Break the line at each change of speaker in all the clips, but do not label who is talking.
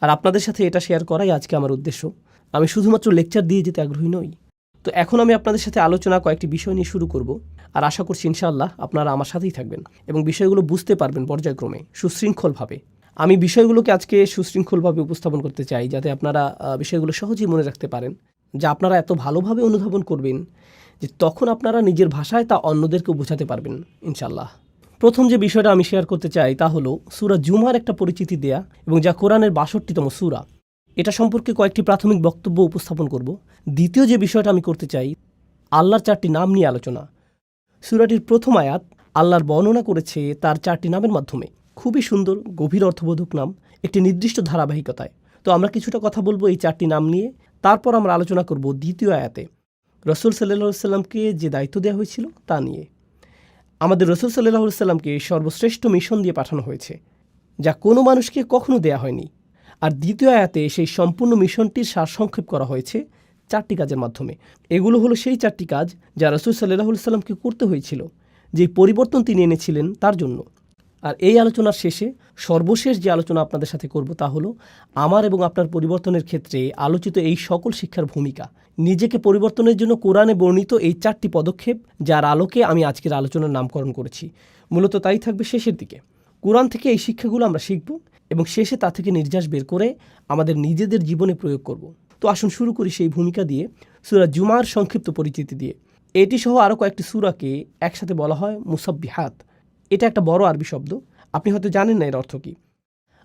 আর আপনাদের সাথে এটা শেয়ার করাই আজকে আমার উদ্দেশ্য। আমি শুধুমাত্র লেকচার দিয়ে যেতে আগ্রহী নই। তো এখন আমি আপনাদের সাথে আলোচনা কয়েকটি বিষয় নিয়ে শুরু করব, আর আশা করছি ইনশাআল্লাহ আপনারা আমার সাথেই থাকবেন এবং বিষয়গুলো বুঝতে পারবেন পর্যায়ক্রমে সুশৃঙ্খলভাবে। আমি বিষয়গুলোকে আজকে সুশৃঙ্খলভাবে উপস্থাপন করতে চাই, যাতে আপনারা বিষয়গুলো সহজেই মনে রাখতে পারেন, যা আপনারা এত ভালোভাবে অনুধাবন করবেন যে তখন আপনারা নিজের ভাষায় তা অন্যদেরকেও বোঝাতে পারবেন ইনশাআল্লাহ। প্রথম যে বিষয়টা আমি শেয়ার করতে চাই তা হলো সূরা জুমার একটা পরিচিতি দেয়া, এবং যা কোরআনের ৬২তম সূরা, এটা সম্পর্কে কয়েকটি প্রাথমিক বক্তব্য উপস্থাপন করব। দ্বিতীয় যে বিষয়টা আমি করতে চাই, আল্লাহর ৪টি নাম নিয়ে আলোচনা। সূরাটির প্রথম আয়াত আল্লাহর বর্ণনা করেছে তার ৪টি নামের মাধ্যমে। খুবই সুন্দর, গভীর অর্থবোধক নাম, একটি নির্দিষ্ট ধারাবাহিকতায়। তো আমরা কিছুটা কথা বলবো এই ৪টি নাম নিয়ে। তারপর আমরা আলোচনা করব দ্বিতীয় আয়াতে রাসূল সাল্লাল্লাহু আলাইহি সাল্লামকে যে দায়িত্ব দেওয়া হয়েছিল তা নিয়ে। আমাদের রাসূল সাল্লাল্লাহু আলাইহি সাল্লামকে সর্বশ্রেষ্ঠ মিশন দিয়ে পাঠানো হয়েছে, যা কোনো মানুষকে কখনো দেয়া হয়নি। আর দ্বিতীয় আয়াতে সেই সম্পূর্ণ মিশনটির সারসংক্ষেপ করা হয়েছে ৪টি কাজের মাধ্যমে। এগুলো হলো সেই ৪টি কাজ যা রাসূল সাল্লাল্লাহু আলাইহি সাল্লামকে করতে হয়েছিল, যেই পরিবর্তন তিনি এনেছিলেন তার জন্য। আর এই আলোচনার শেষে সর্বশেষ যে আলোচনা আপনাদের সাথে করব তা হলো আমার এবং আপনার পরিবর্তনের ক্ষেত্রে আলোচিত এই সকল শিক্ষার ভূমিকা। নিজেকে পরিবর্তনের জন্য কোরআনে বর্ণিত এই ৪টি পদক্ষেপ, যার আলোকে আমি আজকের আলোচনার নামকরণ করেছি। মূলত তাই থাকবে শেষের দিকে। কোরআন থেকে এই শিক্ষাগুলো আমরা শিখব এবং শেষে তা থেকে নির্যাস বের করে আমাদের নিজেদের জীবনে প্রয়োগ করব। তো আসুন শুরু করি সেই ভূমিকা দিয়ে, সূরা জুমার সংক্ষিপ্ত পরিচিতি দিয়ে। এটি সহ আরও কয়েকটি সূরাকে একসাথে বলা হয় মুসাব্বিহাত। এটা একটা বড় আরবি শব্দ, আপনি হয়তো জানেন না এর অর্থ কী।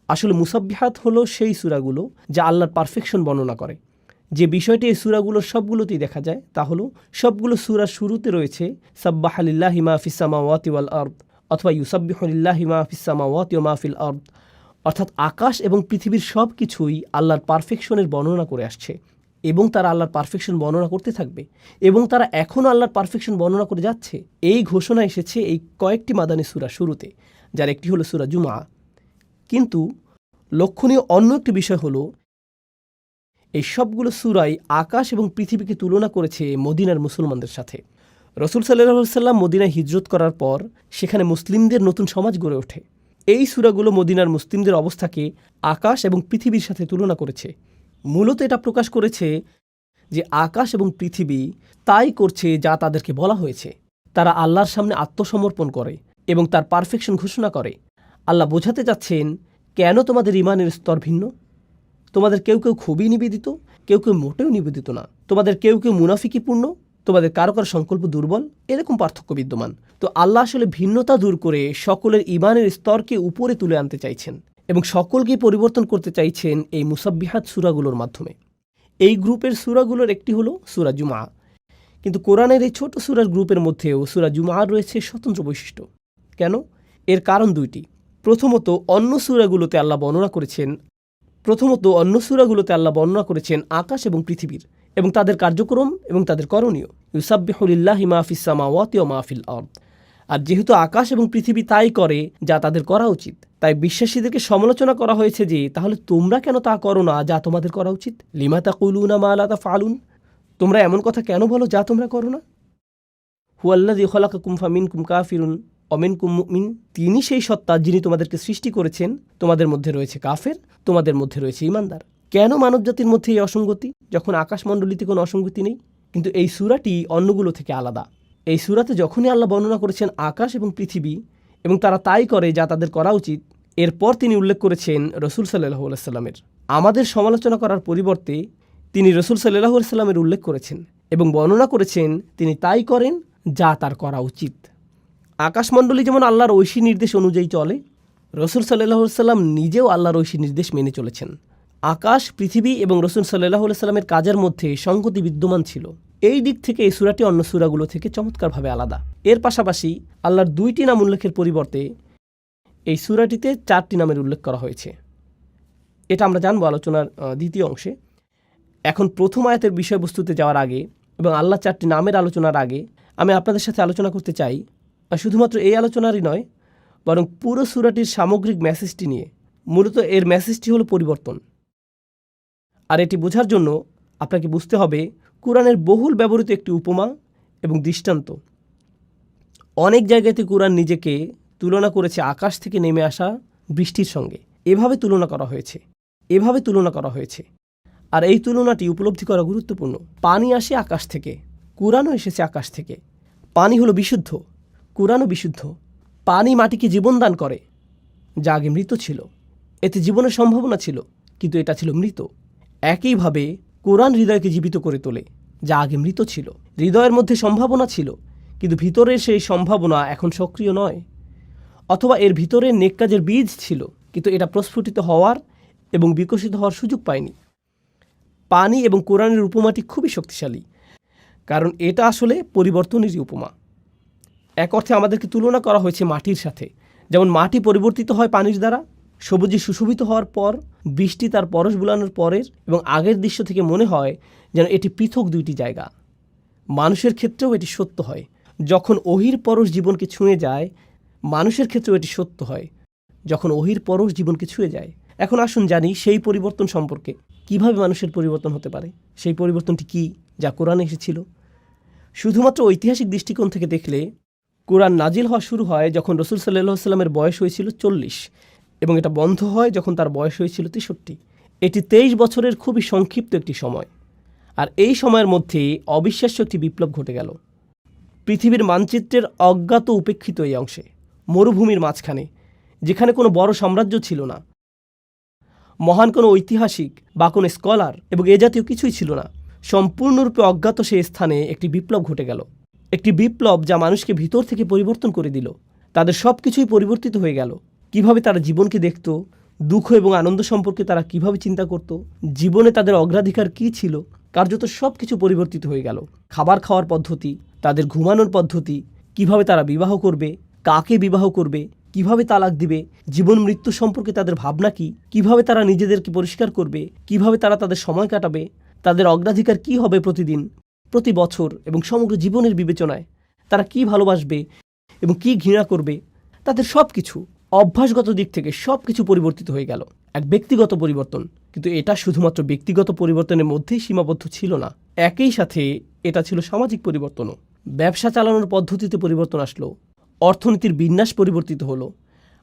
আসলে মুসাব্বিহাত হলো সেই সূরাগুলো যা আল্লাহর পারফেকশন বর্ণনা করে। যে বিষয়টি এই সূরাগুলোর সবগুলোতেই দেখা যায় তা হলো সবগুলো সূরার শুরুতে রয়েছে সাব্বাহা লিল্লাহি মা ফিস সামাওয়াতি ওয়াল আরদ, অথবা ইউসাব্বিহু লিল্লাহি মা ফিস সামাওয়াতি ওয়া মা ফিল আরদ। অর্থাৎ আকাশ এবং পৃথিবীর সব কিছুই আল্লাহর পারফেকশনের বর্ণনা করে আসছে, এবং তারা আল্লাহর পারফেকশন বর্ণনা করতে থাকবে, এবং তারা এখনও আল্লাহর পারফেকশন বর্ণনা করে যাচ্ছে। এই ঘোষণা এসেছে এই কয়েকটি মাদানী সূরা শুরুতে, যার একটি হলো সূরা জুমা। কিন্তু লক্ষণীয় অন্য একটি বিষয় হলো এই সবগুলো সূরাই আকাশ এবং পৃথিবীকে তুলনা করেছে মদিনার মুসলমানদের সাথে। রাসূল সাল্লাল্লাহু আলাইহি ওয়াসাল্লাম মদিনায় হিজরত করার পর সেখানে মুসলিমদের নতুন সমাজ গড়ে ওঠে। এই সূরাগুলো মদিনার মুসলিমদের অবস্থাকে আকাশ এবং পৃথিবীর সাথে তুলনা করেছে। মূলত এটা প্রকাশ করেছে যে আকাশ এবং পৃথিবী তাই করছে যা তাদেরকে বলা হয়েছে। তারা আল্লাহর সামনে আত্মসমর্পণ করে এবং তার পারফেকশন ঘোষণা করে। আল্লাহ বোঝাতে চাচ্ছেন, কেন তোমাদের ঈমানের স্তর ভিন্ন? তোমাদের কেউ কেউ খুবই নিবেদিত, কেউ কেউ মোটেও নিবেদিত না। তোমাদের কেউ কেউ মুনাফিকিপূর্ণ, তোমাদের কারো কারো সংকল্প দুর্বল, এরকম পার্থক্য বিদ্যমান। তো আল্লাহ আসলে ভিন্নতা দূর করে সকলের ঈমানের স্তরকে উপরে তুলে আনতে চাইছেন এবং সকলকে পরিবর্তন করতে চাইছেন এই মুসাব্বিহাত সূরাগুলোর মাধ্যমে। এই গ্রুপের সূরাগুলোর একটি হলো সূরা জুমা। কিন্তু কোরআনের এই ছোট সূরার গ্রুপের মধ্যেও সূরা জুমার রয়েছে স্বতন্ত্র বৈশিষ্ট্য। কেন? এর কারণ দুইটি। প্রথমত, অন্য সূরাগুলোতে আল্লাহ বর্ণনা করেছেন আকাশ এবং পৃথিবীর এবং তাদের কার্যক্রম এবং তাদের করণীয়। ইউসাব্বিহু লিল্লাহি মা ফিস সামাওয়াতি ওয়া মা ফিল আরদ। আর যেহেতু আকাশ এবং পৃথিবী তাই করে যা তাদের করা উচিত, তাই বিশ্বাসীদেরকে সমালোচনা করা হয়েছে যে তাহলে তোমরা কেন তা করো না যা তোমাদের করা উচিত। লিমা তাকুলুনা মা লা তাফআলুন, তোমরা এমন কথা কেন বলো যা তোমরা করো না। হুয়াল্লাযী খালাকাকুম ফামিনকুম কাফিরুন ওয়া মিনকুম মুমিন, তিনি সেই সত্তা যিনি তোমাদেরকে সৃষ্টি করেছেন, তোমাদের মধ্যে রয়েছে কাফের, তোমাদের মধ্যে রয়েছে ঈমানদার। কেন মানবজাতির মধ্যে এই অসঙ্গতি, যখন আকাশমণ্ডলীতে কোনো অসঙ্গতি নেই? কিন্তু এই সূরাটি অন্যগুলো থেকে আলাদা। এই সূরাতে যখনই আল্লাহ বর্ণনা করেছেন আকাশ এবং পৃথিবী এবং তারা তাই করে যা তাদের করা উচিত, এরপর তিনি উল্লেখ করেছেন রাসূল সাল্লাল্লাহু আলাইহি সাল্লামের। আমাদের সমালোচনা করার পরিবর্তে তিনি রাসূল সাল্লাল্লাহু আলাইহি সাল্লামের উল্লেখ করেছেন এবং বর্ণনা করেছেন তিনি তাই করেন যা তার করা উচিত। আকাশমণ্ডলী যেমন আল্লাহর ঐশী নির্দেশ অনুযায়ী চলে, রাসূল সাল্লাল্লাহু আলাইহি সাল্লাম নিজেও আল্লাহর ঐশী নির্দেশ মেনে চলেছেন। আকাশ, পৃথিবী এবং রাসূল সাল্লাল্লাহু আলাইহি সাল্লামের কাজের মধ্যে সংগতি বিদ্যমান ছিল। এই দিক থেকে এই সূরাটি অন্য সূরাগুলো থেকে চমৎকারভাবে আলাদা। এর পাশাপাশি আল্লাহর 2টি নাম উল্লেখের পরিবর্তে এই সূরাটিতে 4টি নামের উল্লেখ করা হয়েছে। এটা আমরা জানবো আলোচনার দ্বিতীয় অংশে। এখন প্রথম আয়াতের বিষয়বস্তুতে যাওয়ার আগে এবং আল্লাহ 4টি নামের আলোচনার আগে আমি আপনাদের সাথে আলোচনা করতে চাই, আর শুধুমাত্র এই আলোচনারই নয়, বরং পুরো সূরাটির সামগ্রিক মেসেজটি নিয়ে। মূলত এর মেসেজটি হলো পরিবর্তন। আর এটি বোঝার জন্য আপনাকে বুঝতে হবে কুরআনের বহুল ব্যবহৃত একটি উপমা এবং দৃষ্টান্ত। অনেক জায়গাতে কুরআন নিজেকে তুলনা করেছে আকাশ থেকে নেমে আসা বৃষ্টির সঙ্গে। এভাবে তুলনা করা হয়েছে। এভাবে তুলনা করা হয়েছে। আর এই তুলনাটি উপলব্ধি করা গুরুত্বপূর্ণ। পানি আসে আকাশ থেকে, কুরআনও এসেছে আকাশ থেকে। পানি হলো বিশুদ্ধ, কুরআনও বিশুদ্ধ। পানি মাটিকে জীবন দান করে, যা আগে মৃত ছিল। এতে জীবনের সম্ভাবনা ছিল, কিন্তু এটা ছিল মৃত। একইভাবে কোরআন হৃদয়কে জীবিত করে তোলে, যা আগে মৃত ছিল। হৃদয়ের মধ্যে সম্ভাবনা ছিল, কিন্তু ভিতরের সেই সম্ভাবনা এখন সক্রিয় নয়। অথবা এর ভিতরে নেক কাজের বীজ ছিল, কিন্তু এটা প্রস্ফুটিত হওয়ার এবং বিকশিত হওয়ার সুযোগ পায়নি। পানি এবং কোরআনের উপমাটি খুবই শক্তিশালী, কারণ এটা আসলে পরিবর্তনেরই উপমা। এক অর্থে আমাদেরকে তুলনা করা হয়েছে মাটির সাথে। যেমন মাটি পরিবর্তিত হয় পানির দ্বারা, সবুজে সুশোভিত হওয়ার পর বৃষ্টি তার পরশ বুলানোর পরের এবং আগের দৃশ্য থেকে মনে হয় যেন এটি পৃথক দুইটি জায়গা। মানুষের ক্ষেত্রেও এটি সত্য হয়। যখন ওহির পরশ জীবনকে ছুঁয়ে যায়, মানুষের ক্ষেত্রেও এটি সত্য হয় যখন ওহির পরশ জীবনকে ছুঁয়ে যায়। এখন আসুন জানি সেই পরিবর্তন সম্পর্কে, কিভাবে মানুষের পরিবর্তন হতে পারে। সেই পরিবর্তনটি কি, যা কোরআনে এসেছিল? শুধুমাত্র ঐতিহাসিক দৃষ্টিকোণ থেকে দেখলে কোরআন নাজিল হওয়া শুরু হয় যখন রাসূল সাল্লাল্লাহু আলাইহি ওয়াসাল্লামের বয়স হয়েছিল 40, এবং এটা বন্ধ হয় যখন তার বয়স হয়েছিল 63। এটি 23 বছরের খুবই সংক্ষিপ্ত একটি সময়। আর এই সময়ের মধ্যে অবিশ্বাস্য একটি বিপ্লব ঘটে গেল। পৃথিবীর মানচিত্রের অজ্ঞাত উপেক্ষিত এই অংশে, মরুভূমির মাঝখানে, যেখানে কোনো বড় সাম্রাজ্য ছিল না, মহান কোনো ঐতিহাসিক বা কোনো স্কলার এবং এ জাতীয় কিছুই ছিল না, সম্পূর্ণরূপে অজ্ঞাত সেই স্থানে একটি বিপ্লব ঘটে গেল। একটি বিপ্লব যা মানুষকে ভিতর থেকে পরিবর্তন করে দিল। তাদের সব কিছুই পরিবর্তিত হয়ে গেল। কিভাবে তারা জীবনকে দেখত, দুঃখ এবং আনন্দ সম্পর্কে তারা কিভাবে চিন্তা করত, জীবনে তাদের অগ্রাধিকার কী ছিল, কার্যত সব কিছু পরিবর্তিত হয়ে গেল। খাবার খাওয়ার পদ্ধতি, তাদের ঘুমানোর পদ্ধতি, কিভাবে তারা বিবাহ করবে, কাকে বিবাহ করবে, কিভাবে তালাক দিবে, জীবন মৃত্যু সম্পর্কে তাদের ভাবনা কি, কিভাবে তারা নিজেদেরকে পরিষ্কার করবে, কিভাবে তারা তাদের সময় কাটাবে, তাদের অগ্রাধিকার কি হবে প্রতিদিন, প্রতি বছর এবং সমগ্র জীবনের বিবেচনায়, তারা কি ভালোবাসবে এবং কি ঘৃণা করবে, তাদের সব কিছু অভ্যাসগত দিক থেকে সব কিছু পরিবর্তিত হয়ে গেল। এক ব্যক্তিগত পরিবর্তন, কিন্তু এটা শুধুমাত্র ব্যক্তিগত পরিবর্তনের মধ্যেই সীমাবদ্ধ ছিল না। একই সাথে এটা ছিল সামাজিক পরিবর্তনও। ব্যবসা চালানোর পদ্ধতিতে পরিবর্তন আসলো, অর্থনীতির বিন্যাস পরিবর্তিত হলো,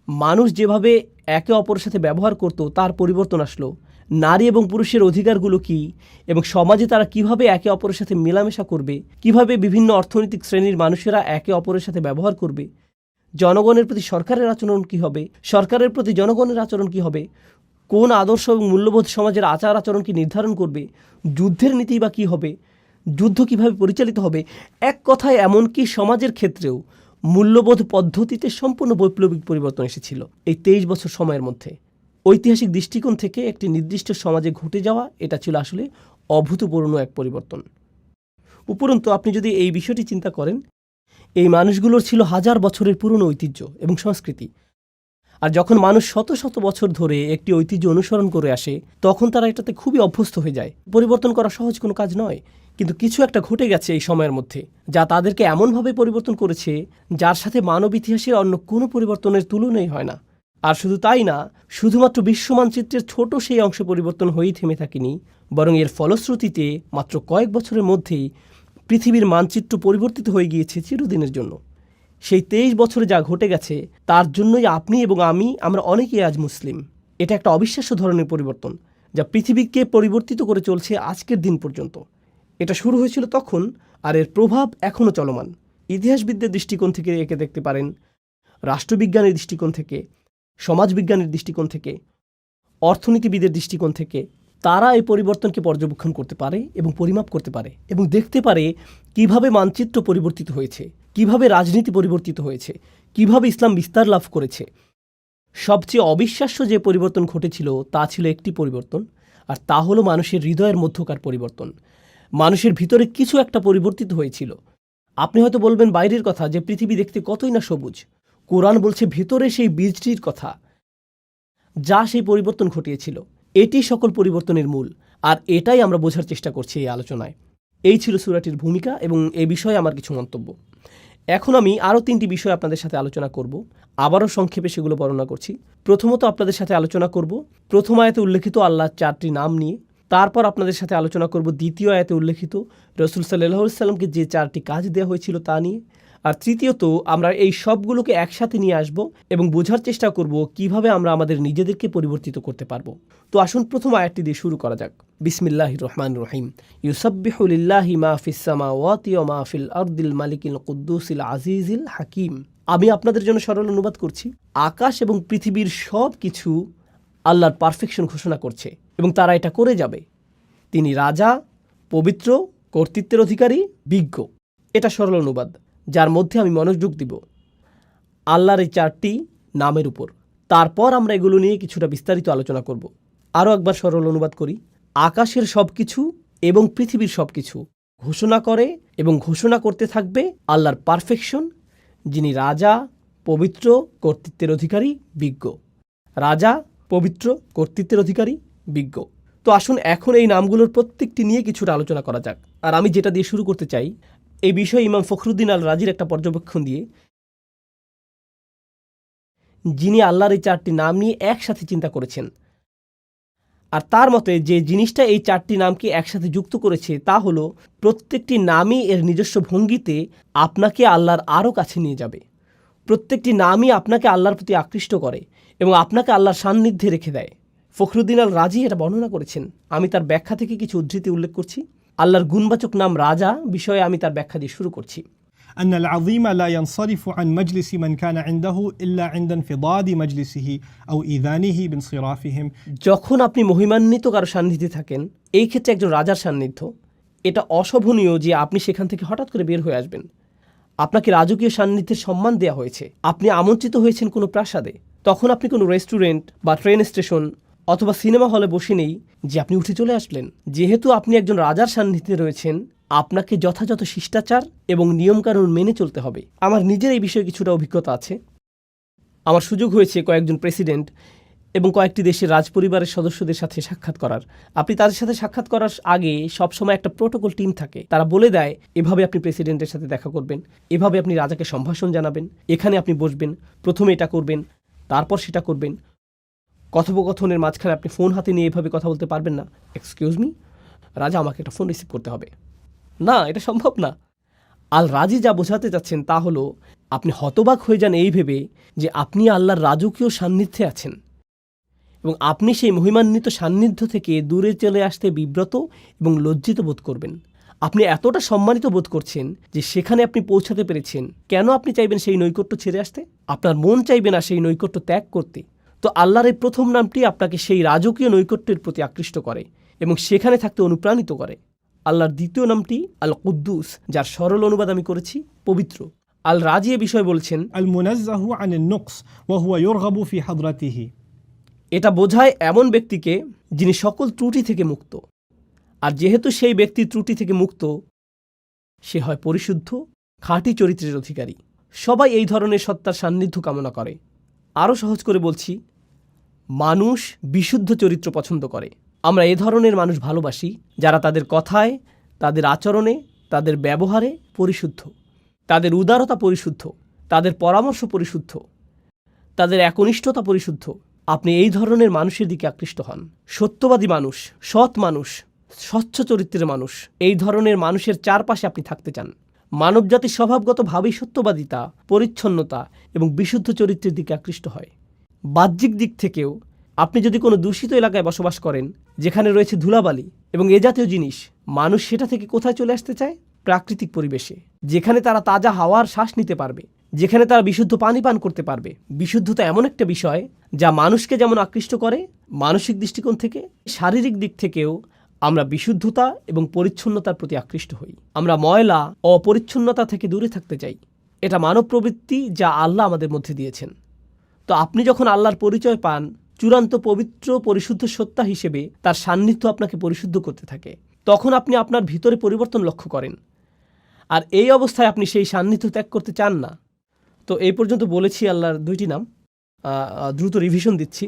মানুষ যেভাবে একে অপরের সাথে ব্যবহার করত তার পরিবর্তন আসলো, নারী এবং পুরুষের অধিকারগুলো কী এবং সমাজে তারা কিভাবে একে অপরের সাথে মেলামেশা করবে, কিভাবে বিভিন্ন অর্থনৈতিক শ্রেণীর মানুষেরা একে অপরের সাথে ব্যবহার করবে, জনগণের প্রতি সরকারের আচরণ কী হবে, সরকারের প্রতি জনগণের আচরণ কী হবে, কোন আদর্শ এবং মূল্যবোধ সমাজের আচার আচরণকে নির্ধারণ করবে, যুদ্ধের নীতি বা কী হবে, যুদ্ধ কিভাবে পরিচালিত হবে। এক কথায় এমনকি সমাজের ক্ষেত্রেও মূল্যবোধ পদ্ধতিতে সম্পূর্ণ বৈপ্লবিক পরিবর্তন এসেছিল এই 23 বছর সময়ের মধ্যে। ঐতিহাসিক দৃষ্টিকোণ থেকে একটি নির্দিষ্ট সমাজে ঘটে যাওয়া এটা ছিল আসলে অভূতপূর্ণ এক পরিবর্তন। উপরন্তু আপনি যদি এই বিষয়টি চিন্তা করেন, এই মানুষগুলোর ছিল হাজার বছরের পুরনো ঐতিহ্য এবং সংস্কৃতি। আর যখন মানুষ শত শত বছর ধরে একটি ঐতিহ্য অনুসরণ করে আসে, তখন তারা এটাতে খুবই অভ্যস্ত হয়ে যায়। পরিবর্তন করা সহজ কোনো কাজ নয়, কিন্তু কিছু একটা ঘটে গেছে এই সময়ের মধ্যে যা তাদেরকে এমনভাবে পরিবর্তন করেছে যার সাথে মানব ইতিহাসের অন্য কোনো পরিবর্তনের তুলনাই হয় না। আর শুধু তাই না, শুধুমাত্র বিশ্ব মানচিত্রের ছোট সেই অংশে পরিবর্তন হয়েই থেমে থাকেনি, বরং এর ফলশ্রুতিতে মাত্র কয়েক বছরের মধ্যেই পৃথিবীর মানচিত্র পরিবর্তিত হয়ে গিয়েছে চিরদিনের জন্য। সেই 23 বছরে যা ঘটে গেছে তার জন্যই আপনি এবং আমরা অনেকেই আজ মুসলিম। এটা একটা অবিশ্বাস্য ধরনের পরিবর্তন যা পৃথিবীকে পরিবর্তিত করে চলছে আজকের দিন পর্যন্ত। এটা শুরু হয়েছিল তখন, আর এর প্রভাব এখনও চলমান। ইতিহাসবিদদের দৃষ্টিকোণ থেকে একে দেখতে পারেন, রাষ্ট্রবিজ্ঞানের দৃষ্টিকোণ থেকে, সমাজবিজ্ঞানের দৃষ্টিকোণ থেকে, অর্থনীতিবিদের দৃষ্টিকোণ থেকে। তারা এই পরিবর্তনকে পর্যবেক্ষণ করতে পারে এবং পরিমাপ করতে পারে এবং দেখতে পারে কিভাবে মানচিত্র পরিবর্তিত হয়েছে, কিভাবে রাজনীতি পরিবর্তিত হয়েছে, কিভাবে ইসলাম বিস্তার লাভ করেছে। সবচেয়ে অবিশ্বাস্য যে পরিবর্তন ঘটেছিল তা ছিল একটি পরিবর্তন, আর তা হলো মানুষের হৃদয়ের মধ্যকার পরিবর্তন। মানুষের ভিতরে কিছু একটা পরিবর্তিত হয়েছিল। আপনি হয়তো বলবেন বাইরের কথা, যে পৃথিবী দেখতে কতই না সবুজ। কোরআন বলছে ভেতরে সেই বীজটির কথা যা সেই পরিবর্তন ঘটিয়েছিল। এটি সকল পরিবর্তনের মূল, আর এটাই আমরা বোঝার চেষ্টা করছি এই আলোচনায়। এই ছিল সূরাটির ভূমিকা এবং এ বিষয়ে আমার কিছু মন্তব্য। এখন আমি আরও 3টি বিষয় আপনাদের সাথে আলোচনা করব। আবারও সংক্ষেপে সেগুলো বর্ণনা করছি। প্রথমত আপনাদের সাথে আলোচনা করব প্রথম আয়াতে উল্লেখিত আল্লাহর 4টি নাম নিয়ে। তারপর আপনাদের সাথে আলোচনা করব দ্বিতীয় আয়াতে উল্লেখিত রাসূল সাল্লাল্লাহু আলাইহি ওয়াসাল্লামকে যে 4টি কাজ দেওয়া হয়েছিল তা নিয়ে। আর তৃতীয়ত আমরা এই সবগুলোকে একসাথে নিয়ে আসব এবং বোঝার চেষ্টা করব কিভাবে আমরা আমাদের নিজেদেরকে পরিবর্তিত করতে পারবো। তো আসুন প্রথম আয়াতটি দিয়ে শুরু করা যাক। বিসমিল্লাহির রহমানির রহিম। ইউসাব্বিহু লিল্লাহি মা ফিস সামাওয়াতি ওয়া মা ফিল আরদিল মালিকিল কুদ্দুসিল আজিজিল হাকিম। আমি আপনাদের জন্য সরল অনুবাদ করছি। আকাশ এবং পৃথিবীর সব কিছু আল্লাহর পারফেকশন ঘোষণা করছে এবং তারা এটা করে যাবে। তিনি রাজা, পবিত্র, কর্তৃত্বের অধিকারী, বিজ্ঞ। এটা সরল অনুবাদ, যার মধ্যে আমি মনোযোগ দিব আল্লাহর এই 4টি নামের উপর। তারপর আমরা এগুলো নিয়ে কিছুটা বিস্তারিত আলোচনা করব। আরও একবার সরল অনুবাদ করি। আকাশের সব কিছু এবং পৃথিবীর সব কিছু ঘোষণা করে এবং ঘোষণা করতে থাকবে আল্লাহর পারফেকশন, যিনি রাজা, পবিত্র, কর্তৃত্বের অধিকারী, বিজ্ঞ। রাজা, পবিত্র, কর্তৃত্বের অধিকারী, বিজ্ঞ। তো আসুন এখন এই নামগুলোর প্রত্যেকটি নিয়ে কিছুটা আলোচনা করা যাক। আর আমি যেটা দিয়ে শুরু করতে চাই, এই বিষয়ে ইমাম ফখরুদ্দিন আল রাজির একটা পর্যবেক্ষণ দিয়ে, যিনি আল্লাহর এই 4টি নাম নিয়ে একসাথে চিন্তা করেছেন। আর তার মতে যে জিনিসটা এই 4টি নামকে একসাথে যুক্ত করেছে তা হলো প্রত্যেকটি নামই এর নিজস্ব ভঙ্গিতে আপনাকে আল্লাহর আরও কাছে নিয়ে যাবে। প্রত্যেকটি নামই আপনাকে আল্লাহর প্রতি আকৃষ্ট করে এবং আপনাকে আল্লাহর সান্নিধ্যে রেখে দেয়। ফখরুদ্দিন আল রাজি এটা বর্ণনা করেছেন। আমি তার ব্যাখ্যা থেকে কিছু উদ্ধৃতি উল্লেখ করছি। আল্লাহর গুণবাচক নাম রাজা বিষয়ে আমি তার ব্যাখ্যা দিয়ে শুরু করছি।
أن العظيم لا ينصرف عن مجلس من كان عنده إلا عند انفضاض مجلسه أو إذانه بانصرافهم।
যখন আপনি মহিমান্বিত কারো সান্নিধ্যে থাকেন, এই ক্ষেত্রে একজন রাজার সান্নিধ্য, এটা অশোভনীয় যে আপনি সেখান থেকে হঠাৎ করে বের হয়ে আসবেন। আপনাকে রাজকীয় সান্নিধ্যের সম্মান দেওয়া হয়েছে। আপনি আমন্ত্রিত হয়েছেন কোনো প্রাসাদে। তখন আপনি কোনো রেস্টুরেন্ট বা ট্রেন স্টেশন অথবা সিনেমা হলে বসে নেই যে আপনি উঠে চলে আসলেন। যেহেতু আপনি একজন রাজার সান্নিধ্যে রয়েছেন, আপনাকে যথাযথ শিষ্টাচার এবং নিয়মকানুন মেনে চলতে হবে। আমার নিজের এই বিষয়ে কিছুটা অভিজ্ঞতা আছে। আমার সুযোগ হয়েছে কয়েকজন প্রেসিডেন্ট এবং কয়েকটি দেশের রাজপরিবারের সদস্যদের সাথে সাক্ষাৎ করার। আপনি তাদের সাথে সাক্ষাৎ করার আগে সবসময় একটা প্রোটোকল টিম থাকে। তারা বলে দেয় এভাবে আপনি প্রেসিডেন্টের সাথে দেখা করবেন, এভাবে আপনি রাজাকে সম্ভাষণ জানাবেন, এখানে আপনি বসবেন, প্রথমে এটা করবেন, তারপর সেটা করবেন। কথোপকথনের মাঝখানে আপনি ফোন হাতে নিয়ে এভাবে কথা বলতে পারবেন না। এক্সকিউজ মি, রাজা, আমাকে একটা ফোন রিসিভ করতে হবে। না, এটা সম্ভব না। আল রাজি যা বোঝাতে চাচ্ছেন তা হলো আপনি হতবাক হয়ে যান এই ভেবে যে আপনি আল্লাহর রাজকীয় সান্নিধ্যে আছেন এবং আপনি সেই মহিমান্বিত সান্নিধ্য থেকে দূরে চলে আসতে বিব্রত এবং লজ্জিত বোধ করবেন। আপনি এতটা সম্মানিত বোধ করছেন যে সেখানে আপনি পৌঁছাতে পেরেছেন। কেন আপনি চাইবেন সেই নৈকট্য ছেড়ে আসতে? আপনার মন চাইবে না সেই নৈকট্য ত্যাগ করতে। তো আল্লাহর এই প্রথম নামটি আপনাকে সেই রাজকীয় নৈকট্যের প্রতি আকৃষ্ট করে এবং সেখানে থাকতে অনুপ্রাণিত করে। আল্লাহর দ্বিতীয় নামটি আল কুদ্দুস, যার সরল অনুবাদ আমি করেছি পবিত্র। আল রাজি এ বিষয়ে বলছেন
المنزه عن النقص وهو يرغب في حضرته।
এটা বোঝায় এমন ব্যক্তিকে যিনি সকল ত্রুটি থেকে মুক্ত। আর যেহেতু সেই ব্যক্তি ত্রুটি থেকে মুক্ত, সে হয় পরিশুদ্ধ, খাঁটি চরিত্রের অধিকারী। সবাই এই ধরনের সত্তার সান্নিধ্য কামনা করে। আরও সহজ করে বলছি, মানুষ বিশুদ্ধ চরিত্র পছন্দ করে। আমরা এ ধরনের মানুষ ভালোবাসি যারা তাদের কথায়, তাদের আচরণে, তাদের ব্যবহারে পরিশুদ্ধ, তাদের উদারতা পরিশুদ্ধ, তাদের পরামর্শ পরিশুদ্ধ, তাদের একনিষ্ঠতা পরিশুদ্ধ। আপনি এই ধরনের মানুষের দিকে আকৃষ্ট হন। সত্যবাদী মানুষ, সৎ মানুষ, স্বচ্ছ চরিত্রের মানুষ, এই ধরনের মানুষের চারপাশে আপনি থাকতে চান। মানবজাতি স্বভাবগতভাবেই সত্যবাদিতা, পরিচ্ছন্নতা এবং বিশুদ্ধ চরিত্রের দিকে আকৃষ্ট হয়। বাহ্যিক দিক থেকেও আপনি যদি কোনো দূষিত এলাকায় বসবাস করেন যেখানে রয়েছে ধুলাবালি এবং এ জাতীয় জিনিস, মানুষ সেটা থেকে কোথায় চলে আসতে চায়? প্রাকৃতিক পরিবেশে, যেখানে তারা তাজা হাওয়ার শ্বাস নিতে পারবে, যেখানে তারা বিশুদ্ধ পানি পান করতে পারবে। বিশুদ্ধতা এমন একটা বিষয় যা মানুষকে যেমন আকৃষ্ট করে মানসিক দৃষ্টিকোণ থেকে, শারীরিক দিক থেকেও আমরা বিশুদ্ধতা এবং পরিচ্ছন্নতার প্রতি আকৃষ্ট হই। আমরা ময়লা, অপরিচ্ছন্নতা থেকে দূরে থাকতে চাই। এটা মানব প্রবৃত্তি যা আল্লাহ আমাদের মধ্যে দিয়েছেন। তো আপনি যখন আল্লাহর পরিচয় পান চূড়ান্ত পবিত্র পরিশুদ্ধ সত্তা হিসেবে, তার সান্নিধ্য আপনাকে পরিশুদ্ধ করতে থাকে। তখন আপনি আপনার ভিতরে পরিবর্তন লক্ষ্য করেন। আর এই অবস্থায় আপনি সেই সান্নিধ্য ত্যাগ করতে চান না। তো এই পর্যন্ত বলেছি আল্লাহর 2টি নাম। দ্রুত রিভিশন দিচ্ছি।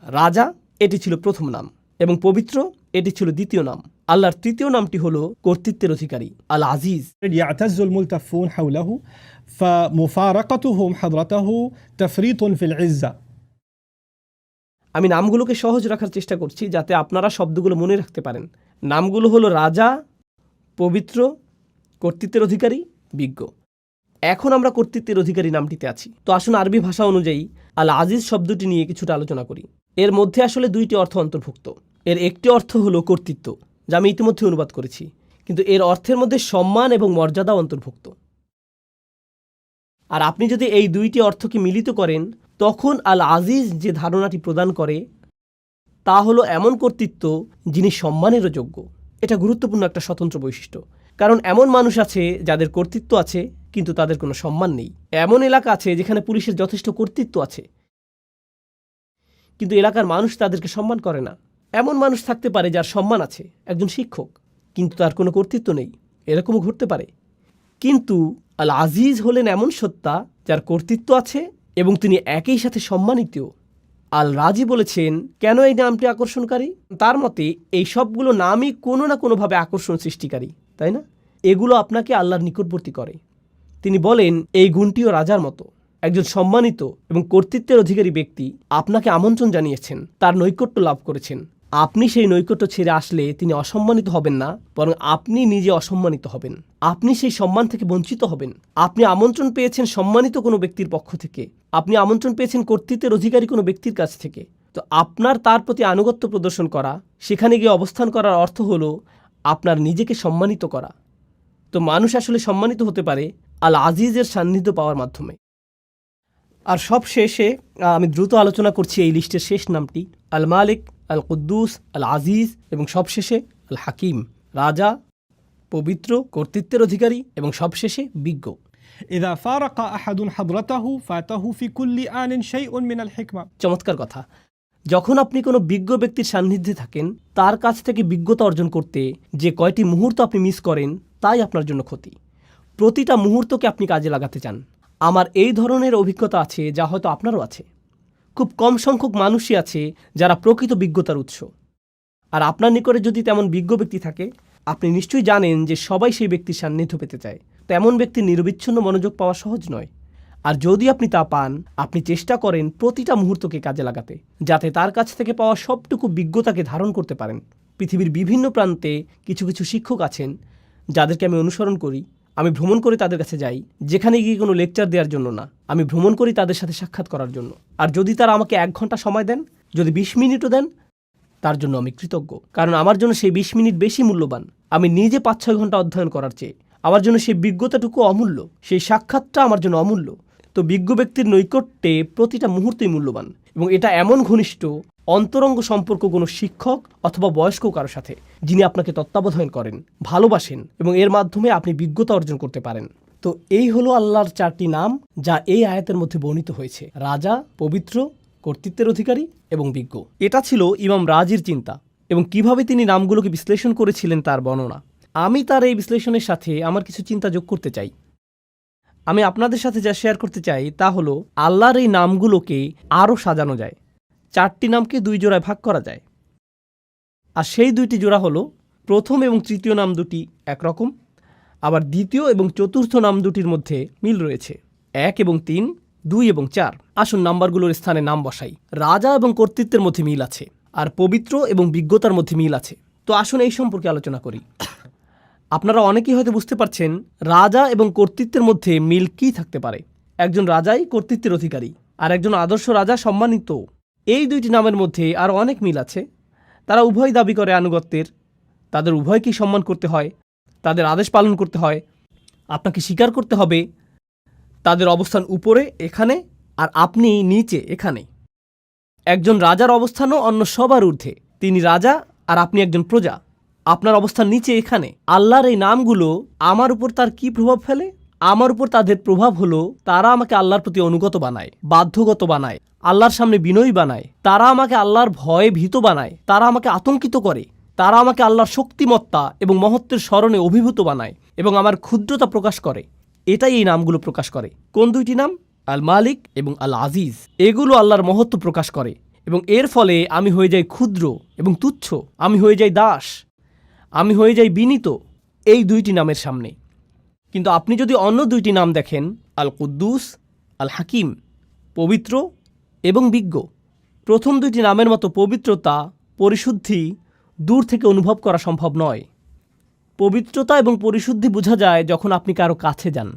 রাজা, এটি ছিল প্রথম নাম, এবং পবিত্র, এটি ছিল দ্বিতীয় নাম। আল্লাহর তৃতীয় নামটি হলো কর্তৃত্বের অধিকারী, আল আজিজ।
يعتز الملتفون حوله فمفارقتهم حضرته تفريط في العزة।
আমি নামগুলোকে সহজ রাখার চেষ্টা করছি যাতে আপনারা শব্দগুলো মনে রাখতে পারেন। নামগুলো হলো রাজা, পবিত্র, কর্তৃত্বের অধিকারী, বিজ্ঞ। এখন আমরা কর্তৃত্বের অধিকারী নামটিতে আছি। তো আসুন আরবি ভাষা অনুযায়ী আল আজিজ শব্দটি নিয়ে কিছুটা আলোচনা করি। এর মধ্যে আসলে দুইটি অর্থ অন্তর্ভুক্ত। এর একটি অর্থ হলো কর্তৃত্ব, যা আমি ইতিমধ্যে অনুবাদ করেছি, কিন্তু এর অর্থের মধ্যে সম্মান এবং মর্যাদা অন্তর্ভুক্ত। আর আপনি যদি এই দুইটি অর্থকে মিলিত করেন, তখন আল আজিজ যে ধারণাটি প্রদান করে তা হলো এমন কর্তৃত্ব যিনি সম্মানেরও যোগ্য। এটা গুরুত্বপূর্ণ একটা স্বতন্ত্র বৈশিষ্ট্য, কারণ এমন মানুষ আছে যাদের কর্তৃত্ব আছে কিন্তু তাদের কোনো সম্মান নেই। এমন এলাকা আছে যেখানে পুলিশের যথেষ্ট কর্তৃত্ব আছে কিন্তু এলাকার মানুষ তাদেরকে সম্মান করে না। এমন মানুষ থাকতে পারে যার সম্মান আছে, একজন শিক্ষক, কিন্তু তার কোনো কর্তৃত্ব নেই। এরকমও ঘটতে পারে। কিন্তু আল আজিজ হলেন এমন সত্তা যার কর্তৃত্ব আছে এবং তিনি একই সাথে সম্মানিত। আল রাজি বলেছেন কেন এই নামটি আকর্ষণকারী। তার মতে এই সবগুলো নামই কোনো না কোনোভাবে আকর্ষণ সৃষ্টিকারী, তাই না? এগুলো আপনাকে আল্লাহর নিকটবর্তী করে। তিনি বলেন এই গুণটিও রাজার মতো। একজন সম্মানিত এবং কর্তৃত্বের অধিকারী ব্যক্তি আপনাকে আমন্ত্রণ জানিয়েছেন, তার নৈকট্য লাভ করেছেন। আপনি সেই নৈকট্য ছেড়ে আসলে তিনি অসম্মানিত হবেন না, বরং আপনি নিজে অসম্মানিত হবেন। আপনি সেই সম্মান থেকে বঞ্চিত হবেন। আপনি আমন্ত্রণ পেয়েছেন সম্মানিত কোনো ব্যক্তির পক্ষ থেকে, আপনি আমন্ত্রণ পেয়েছেন কর্তৃত্বের অধিকারী কোনো ব্যক্তির কাছ থেকে। তো আপনার তার প্রতি আনুগত্য প্রদর্শন করা, সেখানে গিয়ে অবস্থান করার অর্থ হলো আপনার নিজেকে সম্মানিত করা। তো মানুষ আসলে সম্মানিত হতে পারে আল আজিজের সান্নিধ্য পাওয়ার মাধ্যমে। আর সব শেষে আমি দ্রুত আলোচনা করছি এই লিস্টের শেষ নামটি, আল মালিক, আল কুদ্দুস, আল আজিজ এবং সবশেষে আল হাকিম, রাজা, পবিত্র, কর্তৃত্বের অধিকারী এবং সবশেষে বিজ্ঞ।
إذا فارق أحد حضرته فاته في كل آن شيء من الحكمة.
চমৎকার কথা। যখন আপনি কোনো বিজ্ঞ ব্যক্তির সান্নিধ্যে থাকেন, তার কাছ থেকে বিজ্ঞতা অর্জন করতে যে কয়টি মুহূর্ত আপনি মিস করেন তাই আপনার জন্য ক্ষতি। প্রতিটা মুহূর্তকে আপনি কাজে লাগাতে চান। আমার এই ধরনের অভিজ্ঞতা আছে, যা হয়তো আপনারও আছে। খুব কম সংখ্যক মানুষই আছে যারা প্রকৃত বিজ্ঞতার উৎস। আর আপনার নিকটে যদি তেমন বিজ্ঞ ব্যক্তি থাকে, আপনি নিশ্চয়ই জানেন যে সবাই সেই ব্যক্তির সান্নিধ্য পেতে চায়। তেমন ব্যক্তির নিরবিচ্ছিন্ন মনোযোগ পাওয়া সহজ নয়। আর যদি আপনি তা পান, আপনি চেষ্টা করেন প্রতিটা মুহূর্তকে কাজে লাগাতে, যাতে তার কাছ থেকে পাওয়া সবটুকু বিজ্ঞতাকে ধারণ করতে পারেন। পৃথিবীর বিভিন্ন প্রান্তে কিছু কিছু শিক্ষক আছেন যাদেরকে আমি অনুসরণ করি। আমি ভ্রমণ করে তাদের কাছে যাই, যেখানে গিয়ে কোনো লেকচার দেওয়ার জন্য না, আমি ভ্রমণ করি তাদের সাথে সাক্ষাৎ করার জন্য। আর যদি তারা আমাকে 1 ঘন্টা সময় দেন, যদি 20 মিনিটও দেন, তার জন্য আমি কৃতজ্ঞ। কারণ আমার জন্য সেই 20 মিনিট বেশি মূল্যবান আমি নিজে 5-6 ঘন্টা অধ্যয়ন করার চেয়ে। আমার জন্য সেই বিজ্ঞতাটুকু অমূল্য, সেই সাক্ষাৎটা আমার জন্য অমূল্য। তো বিজ্ঞ ব্যক্তির নৈকট্যে প্রতিটা মুহূর্তই মূল্যবান, এবং এটা এমন ঘনিষ্ঠ অন্তরঙ্গ সম্পর্ক কোনো শিক্ষক অথবা বয়স্ক কারো সাথে, যিনি আপনাকে তত্ত্বাবধান করেন, ভালোবাসেন এবং এর মাধ্যমে আপনি বিজ্ঞতা অর্জন করতে পারেন। তো এই হলো আল্লাহর 4টি নাম যা এই আয়াতের মধ্যে বর্ণিত হয়েছে: রাজা, পবিত্র, কর্তৃত্বের অধিকারী এবং বিজ্ঞ। এটা ছিল ইমাম রাজির চিন্তা, এবং কিভাবে তিনি নামগুলোকে বিশ্লেষণ করেছিলেন তার বর্ণনা। আমি তার এই বিশ্লেষণের সাথে আমার কিছু চিন্তা যোগ করতে চাই। আমি আপনাদের সাথে যা শেয়ার করতে চাই তা হলো আল্লাহর এই নামগুলোকে আরও সাজানো যায়। 4টি নামকে 2 জোড়ায় ভাগ করা যায়। আর সেই 2টি জোড়া হলো, প্রথম এবং তৃতীয় নাম দুটি একরকম, আবার দ্বিতীয় এবং চতুর্থ নাম দুটির মধ্যে মিল রয়েছে। 1 এবং 3, 2 এবং 4। আসুন নাম্বারগুলোর স্থানে নাম বসাই। রাজা এবং কর্তৃত্বের মধ্যে মিল আছে, আর পবিত্র এবং বিজ্ঞতার মধ্যে মিল আছে। তো আসুন এই সম্পর্কে আলোচনা করি। আপনারা অনেকেই হয়তো বুঝতে পারছেন রাজা এবং কর্তৃত্বের মধ্যে মিল কী থাকতে পারে। একজন রাজাই কর্তৃত্বের অধিকারী, আর একজন আদর্শ রাজা সম্মানিত। এই 2টি নামের মধ্যে আরও অনেক মিল আছে। তারা উভয় দাবি করে আনুগত্যের, তাদের উভয়কেই সম্মান করতে হয়, তাদের আদেশ পালন করতে হয়। আপনাকে স্বীকার করতে হবে তাদের অবস্থান উপরে এখানে, আর আপনি নিচে এখানে। একজন রাজার অবস্থানও অন্য সবার ঊর্ধ্বে। তিনি রাজা আর আপনি একজন প্রজা। আপনার অবস্থান নিচে এখানে। আল্লাহর এই নামগুলো আমার উপর তার কি প্রভাব ফেলে? আমার উপর তাদের প্রভাব হলো তারা আমাকে আল্লাহর প্রতি অনুগত বানায়, বাধ্যগত বানায়, আল্লাহর সামনে বিনয়ী বানায়। তারা আমাকে আল্লাহর ভয়ে ভীত বানায়, তারা আমাকে আতঙ্কিত করে, তারা আমাকে আল্লাহর শক্তিমত্তা এবং মহত্বের স্মরণে অভিভূত বানায় এবং আমার ক্ষুদ্রতা প্রকাশ করে। এটাই এই নামগুলো প্রকাশ করে। কোন 2টি নাম? আল মালিক এবং আল আজিজ। এগুলো আল্লাহর মহত্ব প্রকাশ করে, এবং এর ফলে আমি হয়ে যাই ক্ষুদ্র এবং তুচ্ছ, আমি হয়ে যাই দাস, আমি হয়ে যাই বিনীত এই 2টি নামের সামনে। কিন্তু আপনি যদি অন্য 2টি নাম দেখেন, আল কুদ্দুস, আল হাকিম, পবিত্র এবং বিজ্ঞ, প্রথম 2টি নামের মতো পবিত্রতা, পরিশুদ্ধি দূর থেকে অনুভব করা সম্ভব নয়। পবিত্রতা এবং পরিশুদ্ধি বোঝা যায় যখন আপনি কারো কাছে যান।